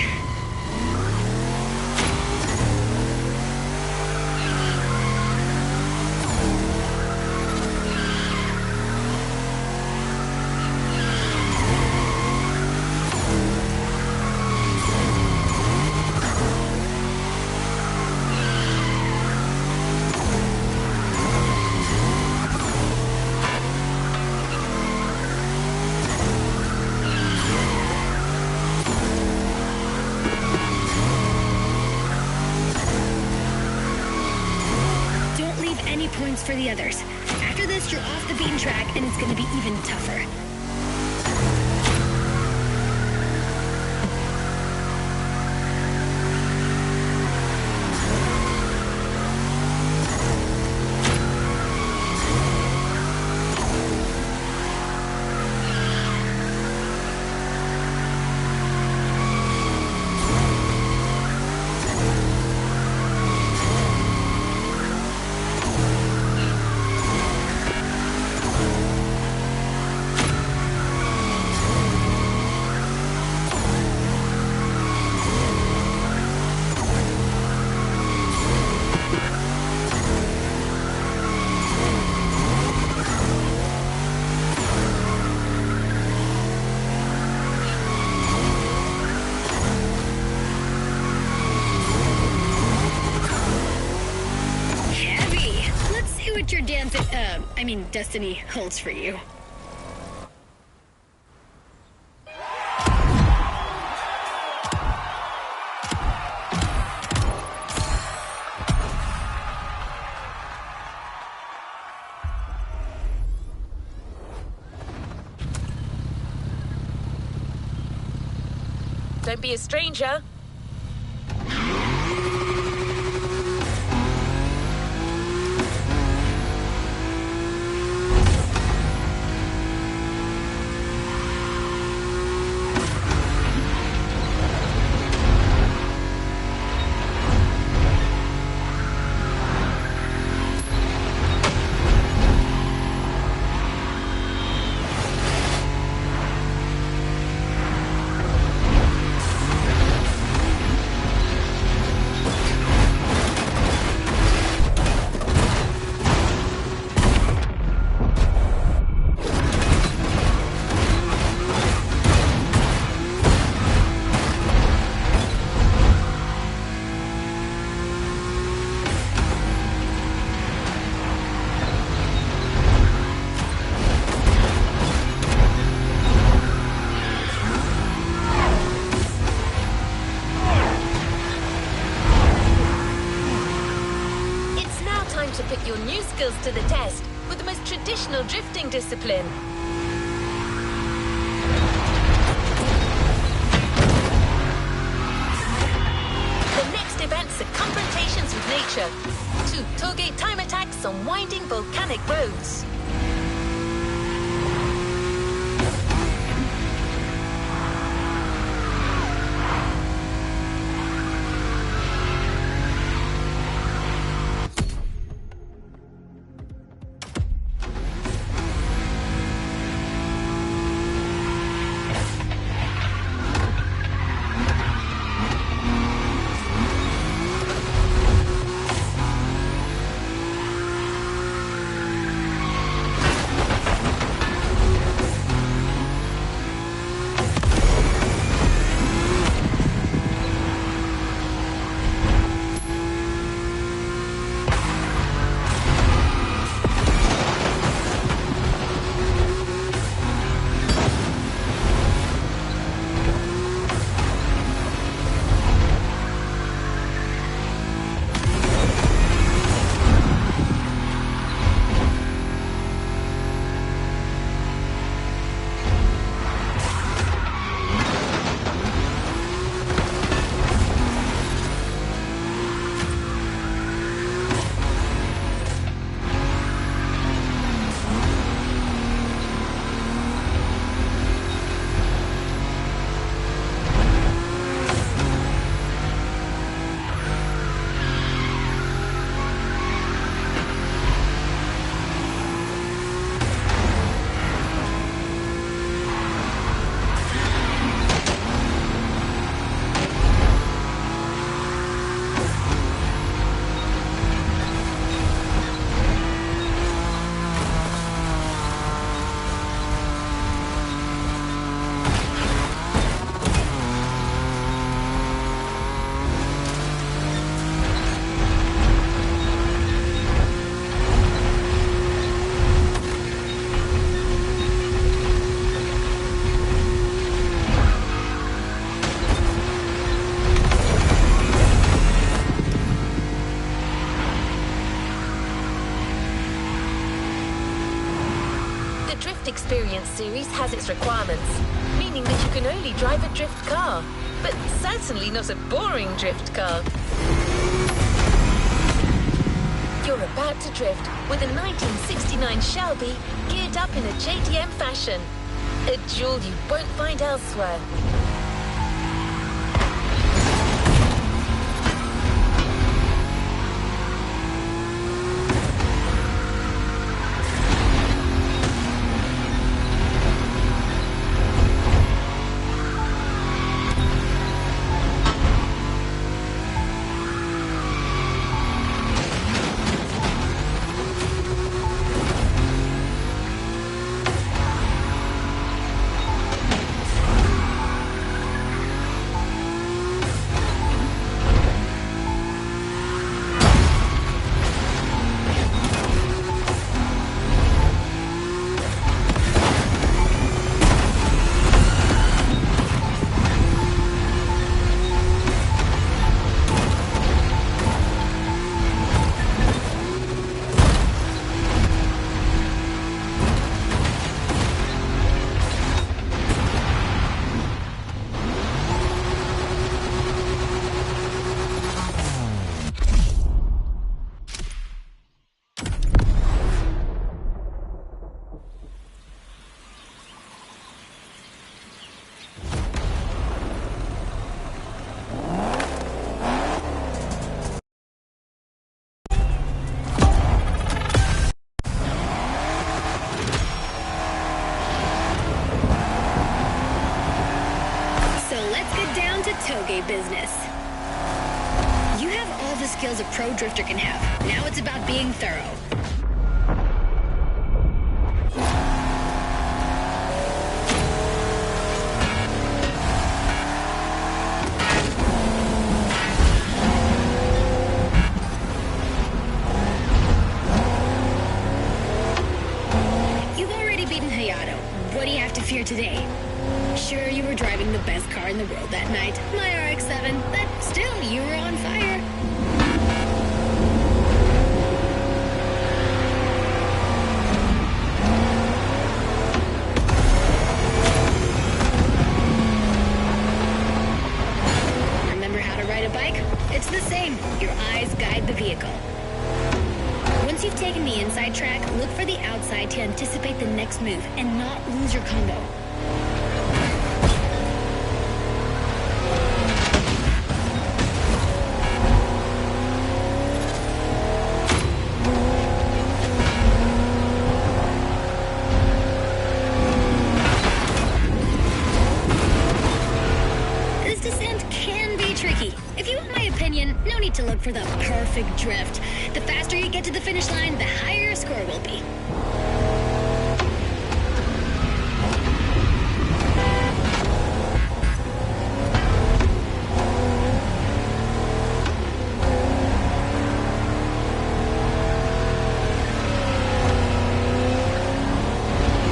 Points for the others. After this, you're off the beaten track, and it's going to be even tougher. Destiny holds for you. don't be a stranger. To put your new skills to the test with the most traditional drifting discipline. The next events are confrontations with nature. 2 tollgate time attacks on winding volcanic roads. Experience series has its requirements, meaning that you can only drive a drift car, but certainly not a boring drift car. You're about to drift with a 1969 Shelby geared up in a JDM fashion, a jewel you won't find elsewhere. toge business. You have all the skills a pro drifter can have. Now it's about being thorough. What do you have to fear today? Sure, you were driving the best car in the world that night, my RX-7, but still, you were on fire. Remember how to ride a bike? It's the same. Your eyes guide the vehicle. Once you've taken the inside track, look for the outside to anticipate the next move and not lose your combo. This descent can be tricky. If you want my opinion, no need to look for the perfect drift. The faster you get to the finish line, the higher your score will be.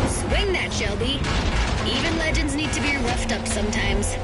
Swing that, Shelby. Even legends need to be roughed up sometimes.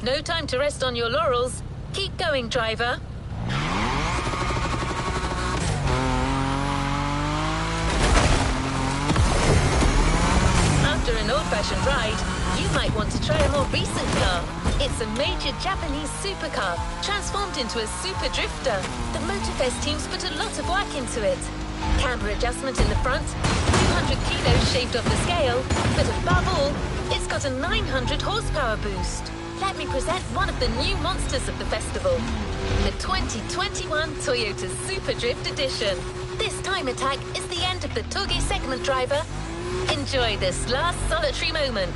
No time to rest on your laurels. Keep going, driver. After an old-fashioned ride, you might want to try a more recent car. It's a major Japanese supercar, transformed into a super drifter. The Motorfest teams put a lot of work into it. Camber adjustment in the front, 200 kilos shaved off the scale, but above all, it's got a 900 horsepower boost. Let me present one of the new monsters of the festival, the 2021 Toyota Super Drift Edition. This time attack is the end of the Toge segment, driver. Enjoy this last solitary moment.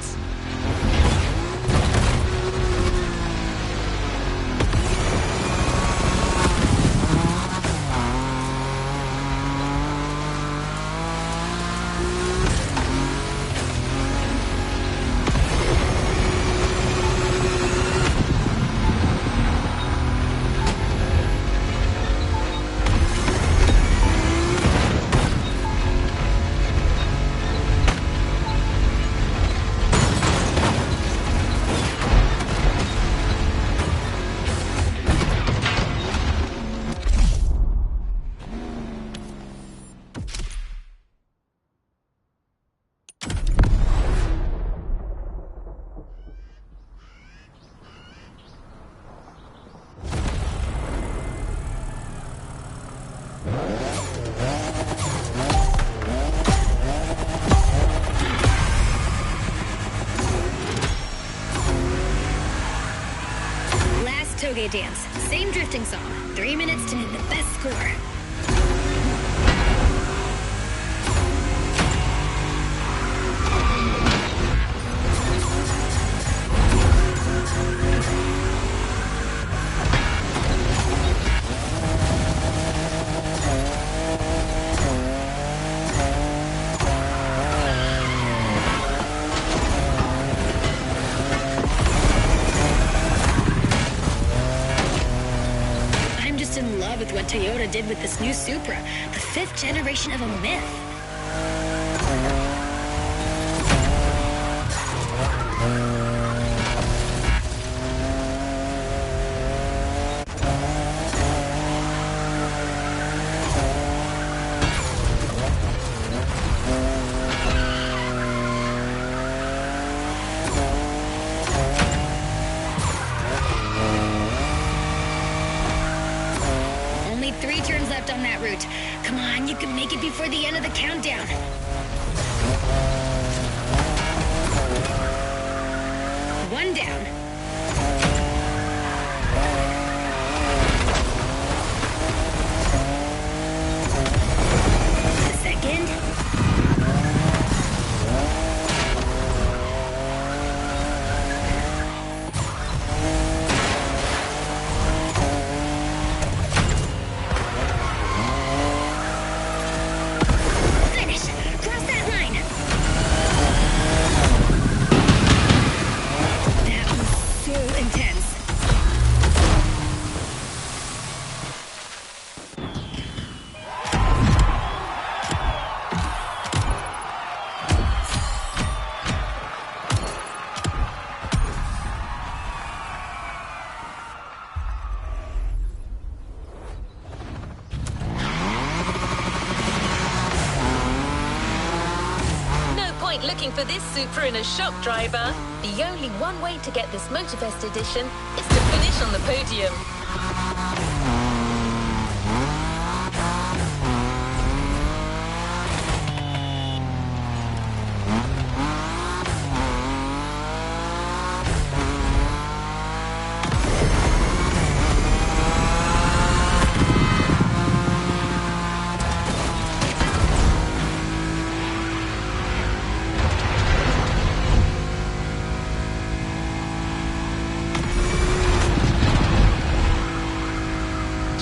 Toge dance. Same drifting song. 3 minutes to make the best score. Toyota did with this new Supra, the 5th generation of a myth. Only 3 turns left on that route. Come on, you can make it before the end of the countdown. One down. The second. Finish! Cross that line! That was so intense. No point looking for this Supra in a shop, driver. The only one way to get this Motorfest edition is to finish on the podium.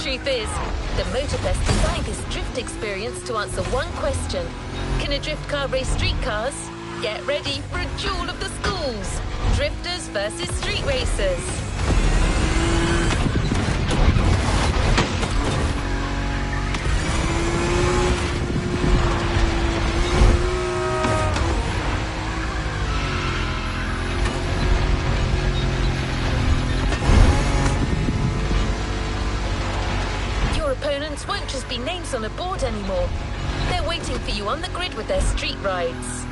Truth is, the Motorfest designed this drift experience to answer one question. Can a drift car race street cars? Get ready for a duel of the schools. Drifters versus street racers. Your opponents won't just be names on a board anymore. They're waiting for you on the grid with their street rides.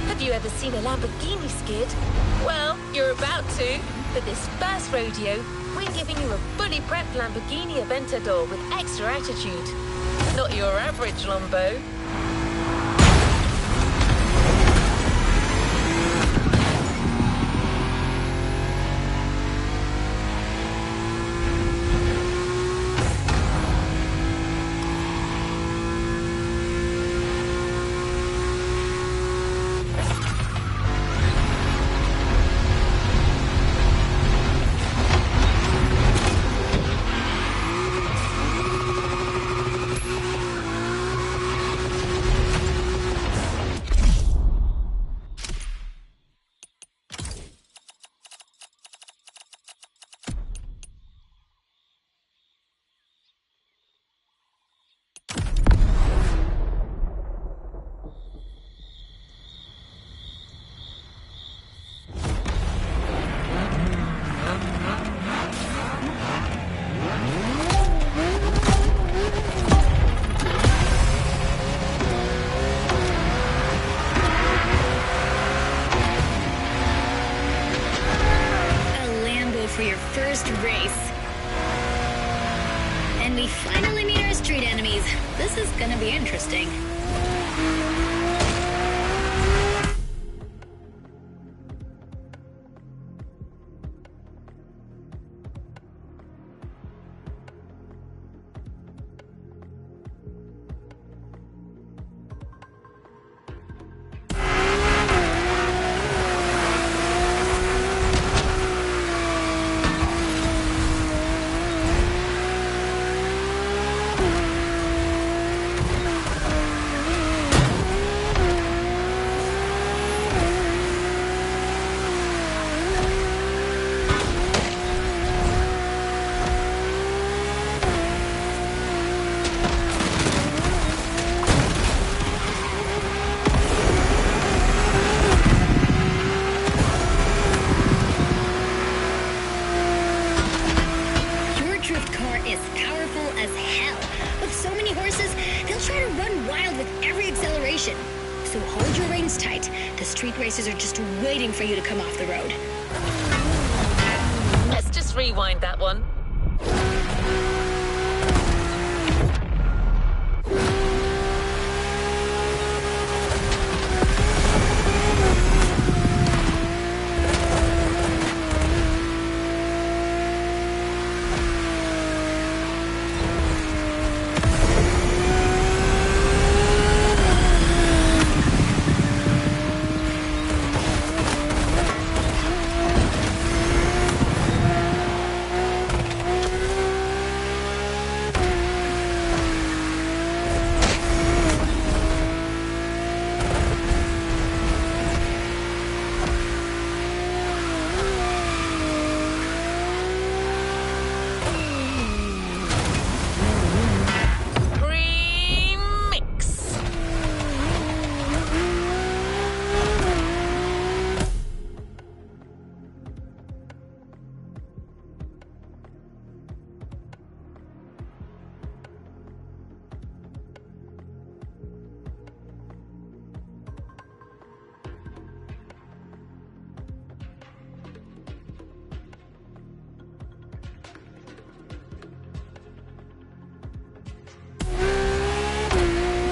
Have you ever seen a Lamborghini skid? Well, you're about to. For this first rodeo, we're giving you a fully prepped Lamborghini Aventador with extra attitude. Not your average Lambo. drift race. And we finally meet our street enemies. This is gonna be interesting. So hold your reins tight. The street racers are just waiting for you to come off the road. Let's just rewind that one.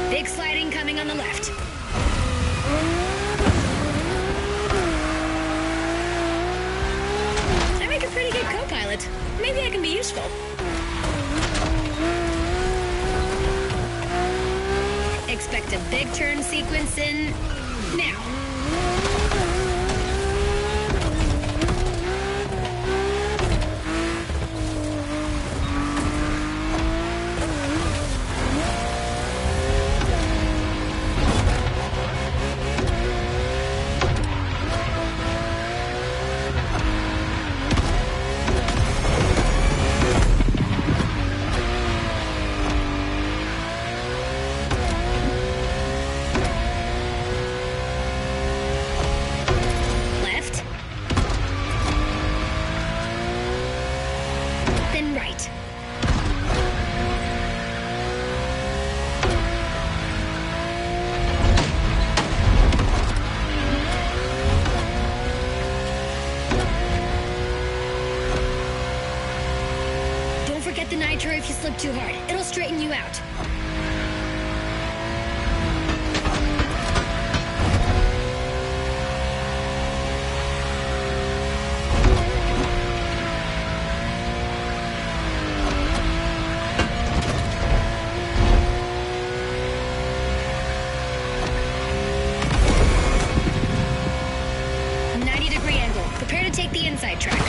Big sliding coming on the left. I make a pretty good co-pilot. Maybe I can be useful. Expect a big turn sequence in now. Forget the nitro if you slip too hard. It'll straighten you out. '90-degree angle. Prepare to take the inside track.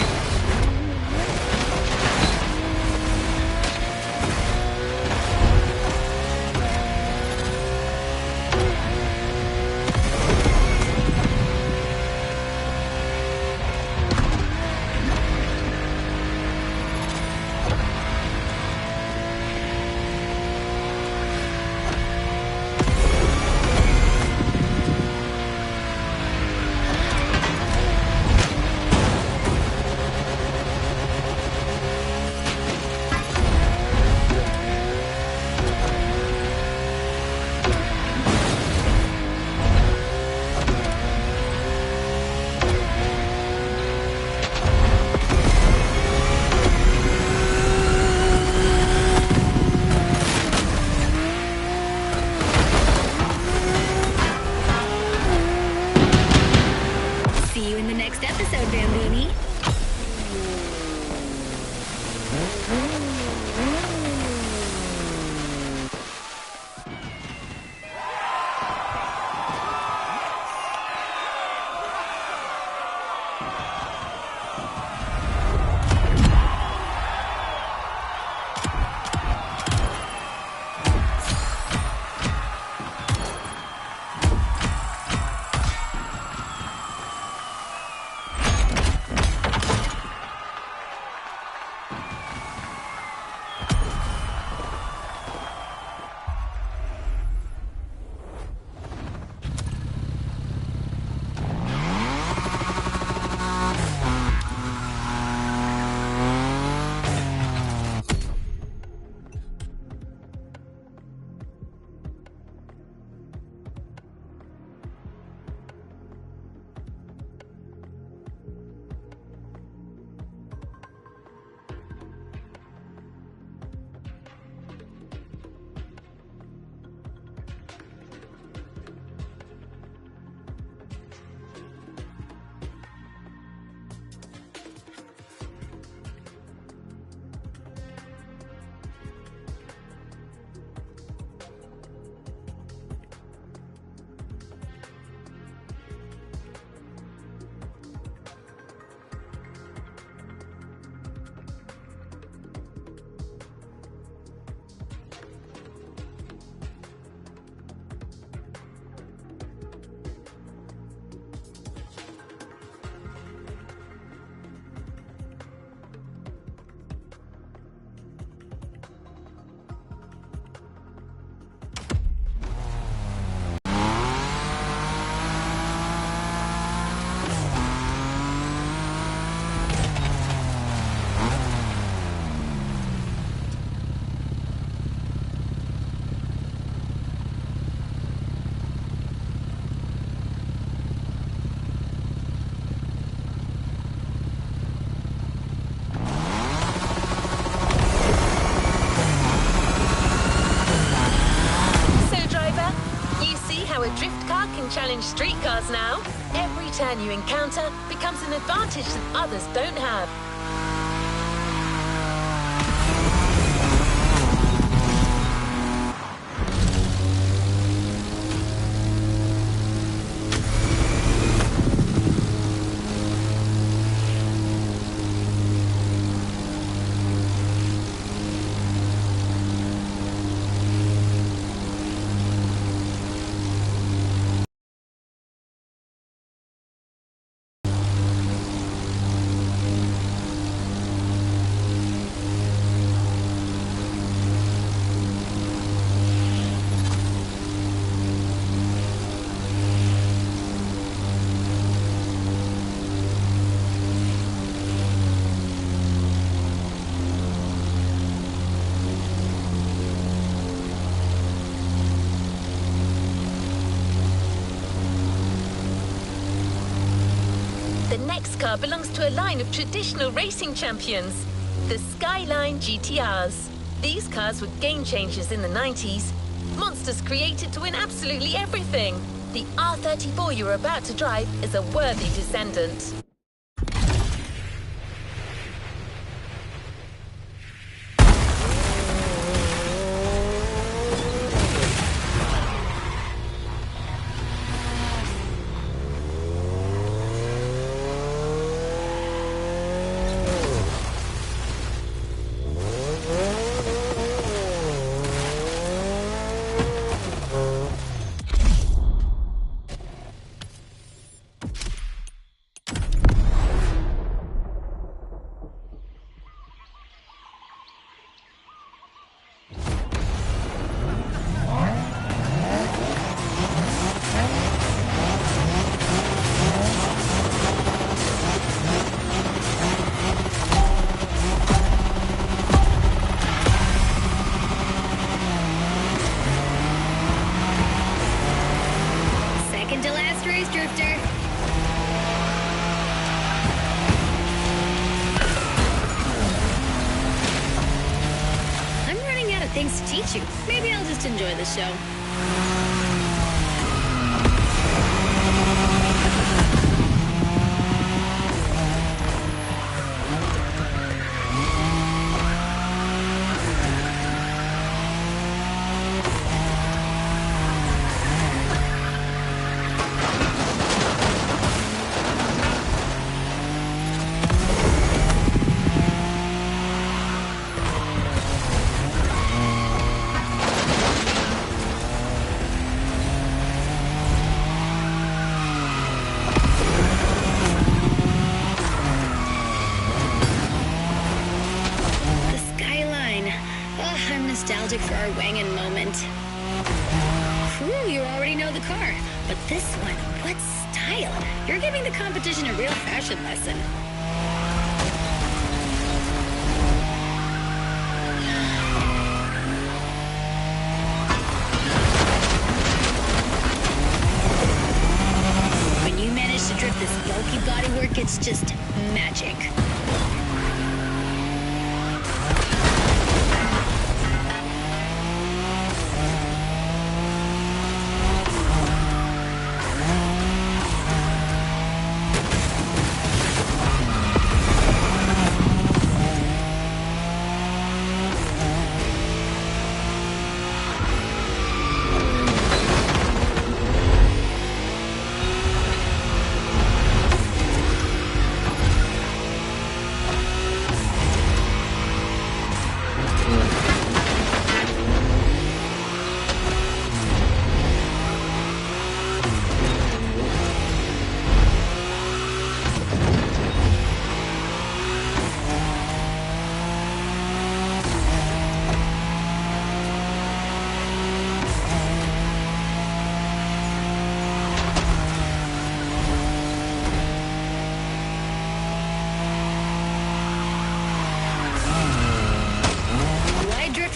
See you in the next episode, Bambini. Challenge street cars now. Every turn you encounter becomes an advantage that others don't have. The next car belongs to a line of traditional racing champions, the Skyline GTRs. These cars were game changers in the 90s. Monsters created to win absolutely everything. The R34 you're about to drive is a worthy descendant. things to teach you. Maybe I'll just enjoy the show. car. But this one, what style? You're giving the competition a real fashion lesson. When you manage to drift this bulky bodywork, it's just magic.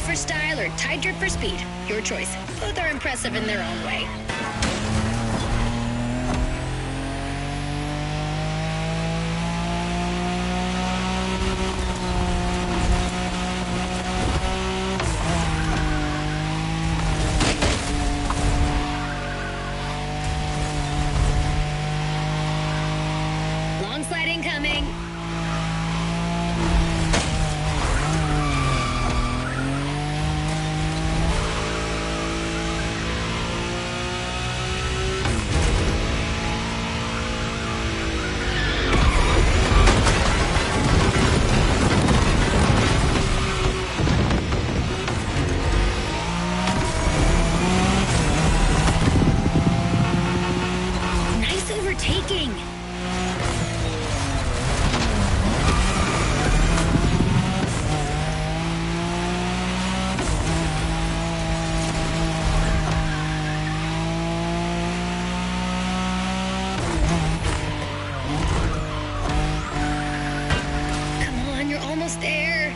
For style or tight drift for speed. Your choice. Both are impressive in their own way. Long slide incoming. Overtaking. Come on, you're almost there.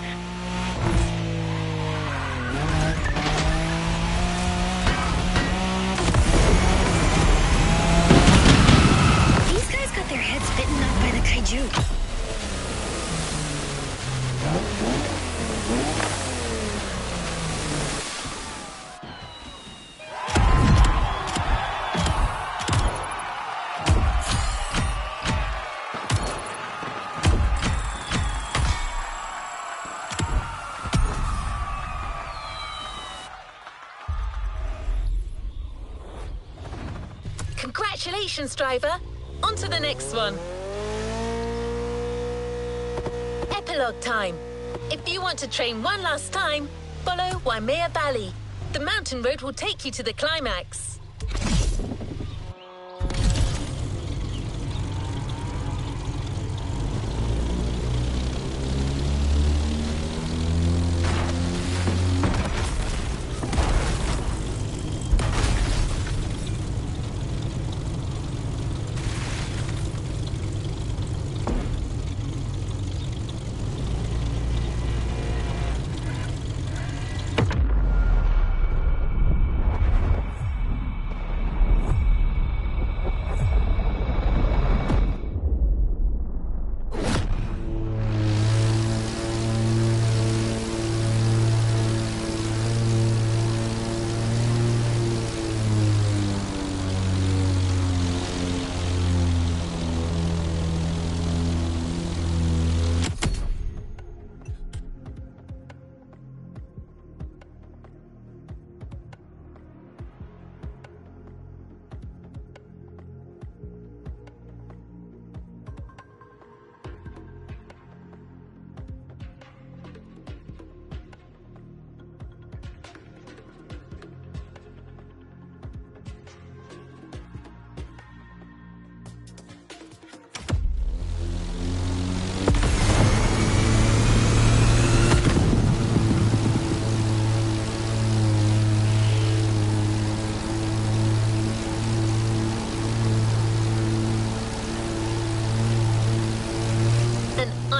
Their heads bitten off by the kaiju. Congratulations, driver. On to the next one. Epilogue time. If you want to train one last time, follow Waimea Valley. The mountain road will take you to the climax.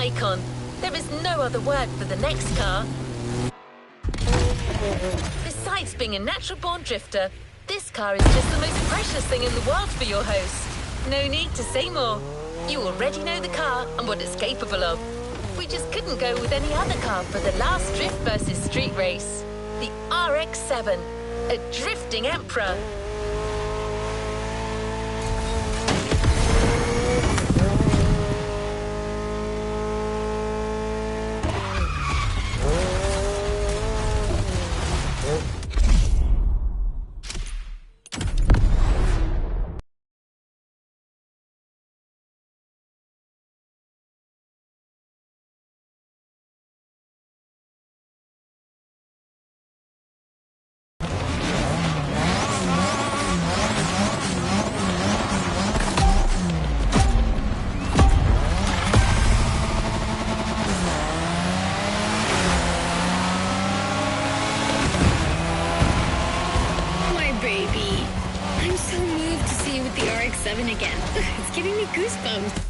icon. There is no other word for the next car. Besides being a natural-born drifter, this car is just the most precious thing in the world for your host. No need to say more. You already know the car and what it's capable of. We just couldn't go with any other car for the last drift versus street race. The RX-7, a drifting emperor. Again. It's giving me goosebumps.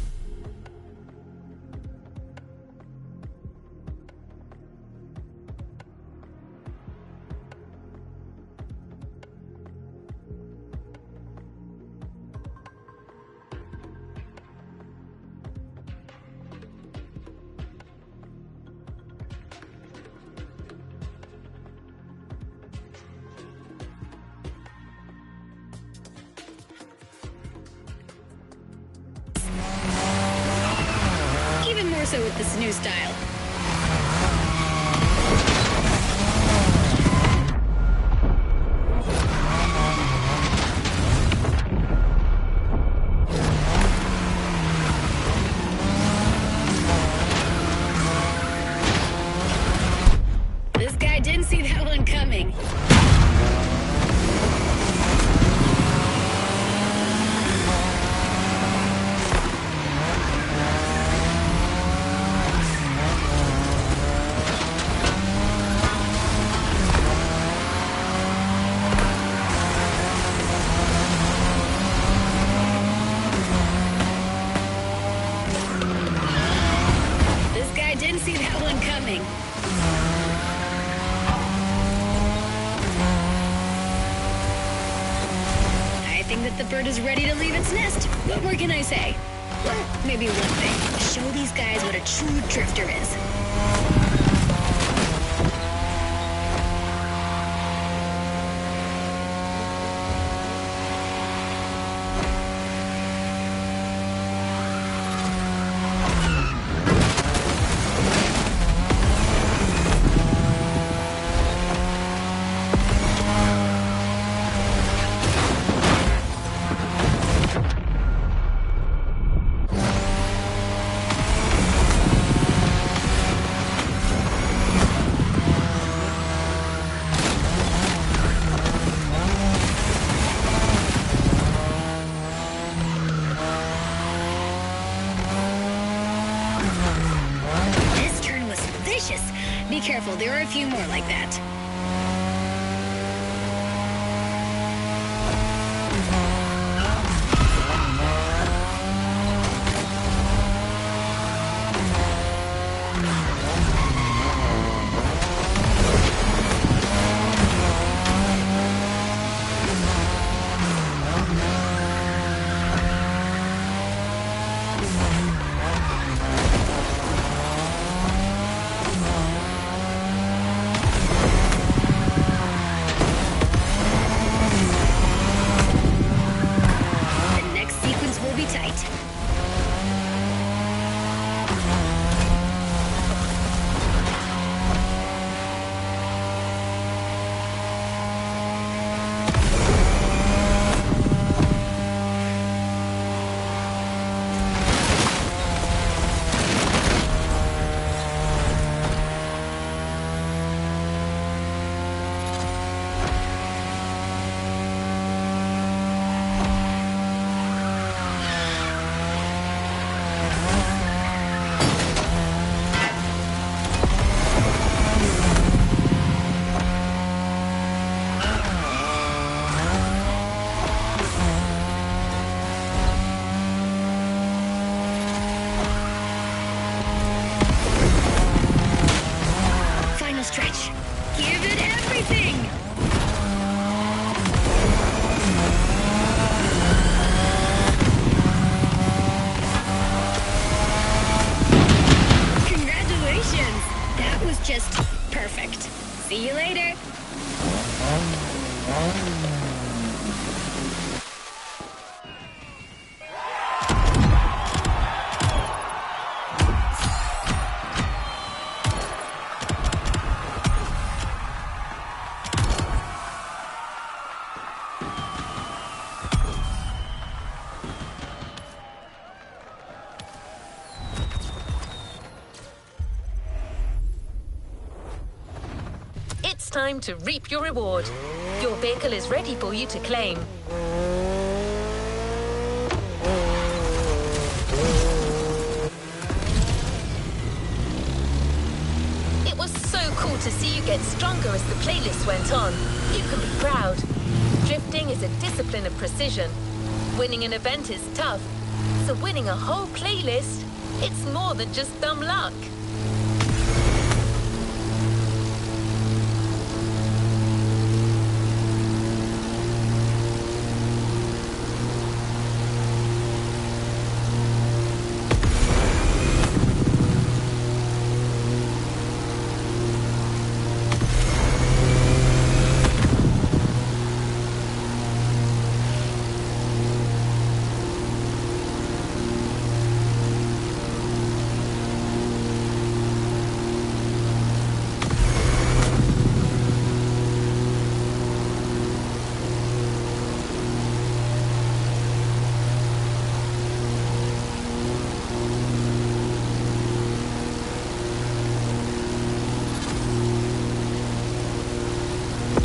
Even more so with this new style. This guy didn't see that one coming. Didn't see that one coming. I think that the bird is ready to leave its nest. What more can I say? Well, maybe one thing. Show these guys what a true drifter is. Be careful, there are a few more like that. See you later. It's time to reap your reward. Your vehicle is ready for you to claim. It was so cool to see you get stronger as the playlist went on. You can be proud. Drifting is a discipline of precision. Winning an event is tough. So winning a whole playlist, it's more than just dumb luck.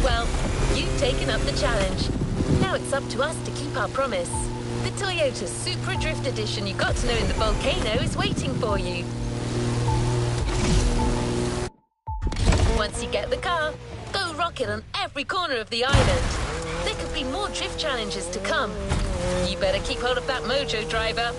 Well, you've taken up the challenge. Now it's up to us to keep our promise. The Toyota Supra Drift Edition you got to know in the volcano is waiting for you. Once you get the car, go rock it on every corner of the island. There could be more drift challenges to come. You better keep hold of that mojo, driver.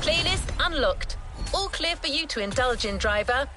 Playlist unlocked. All clear for you to indulge in, driver.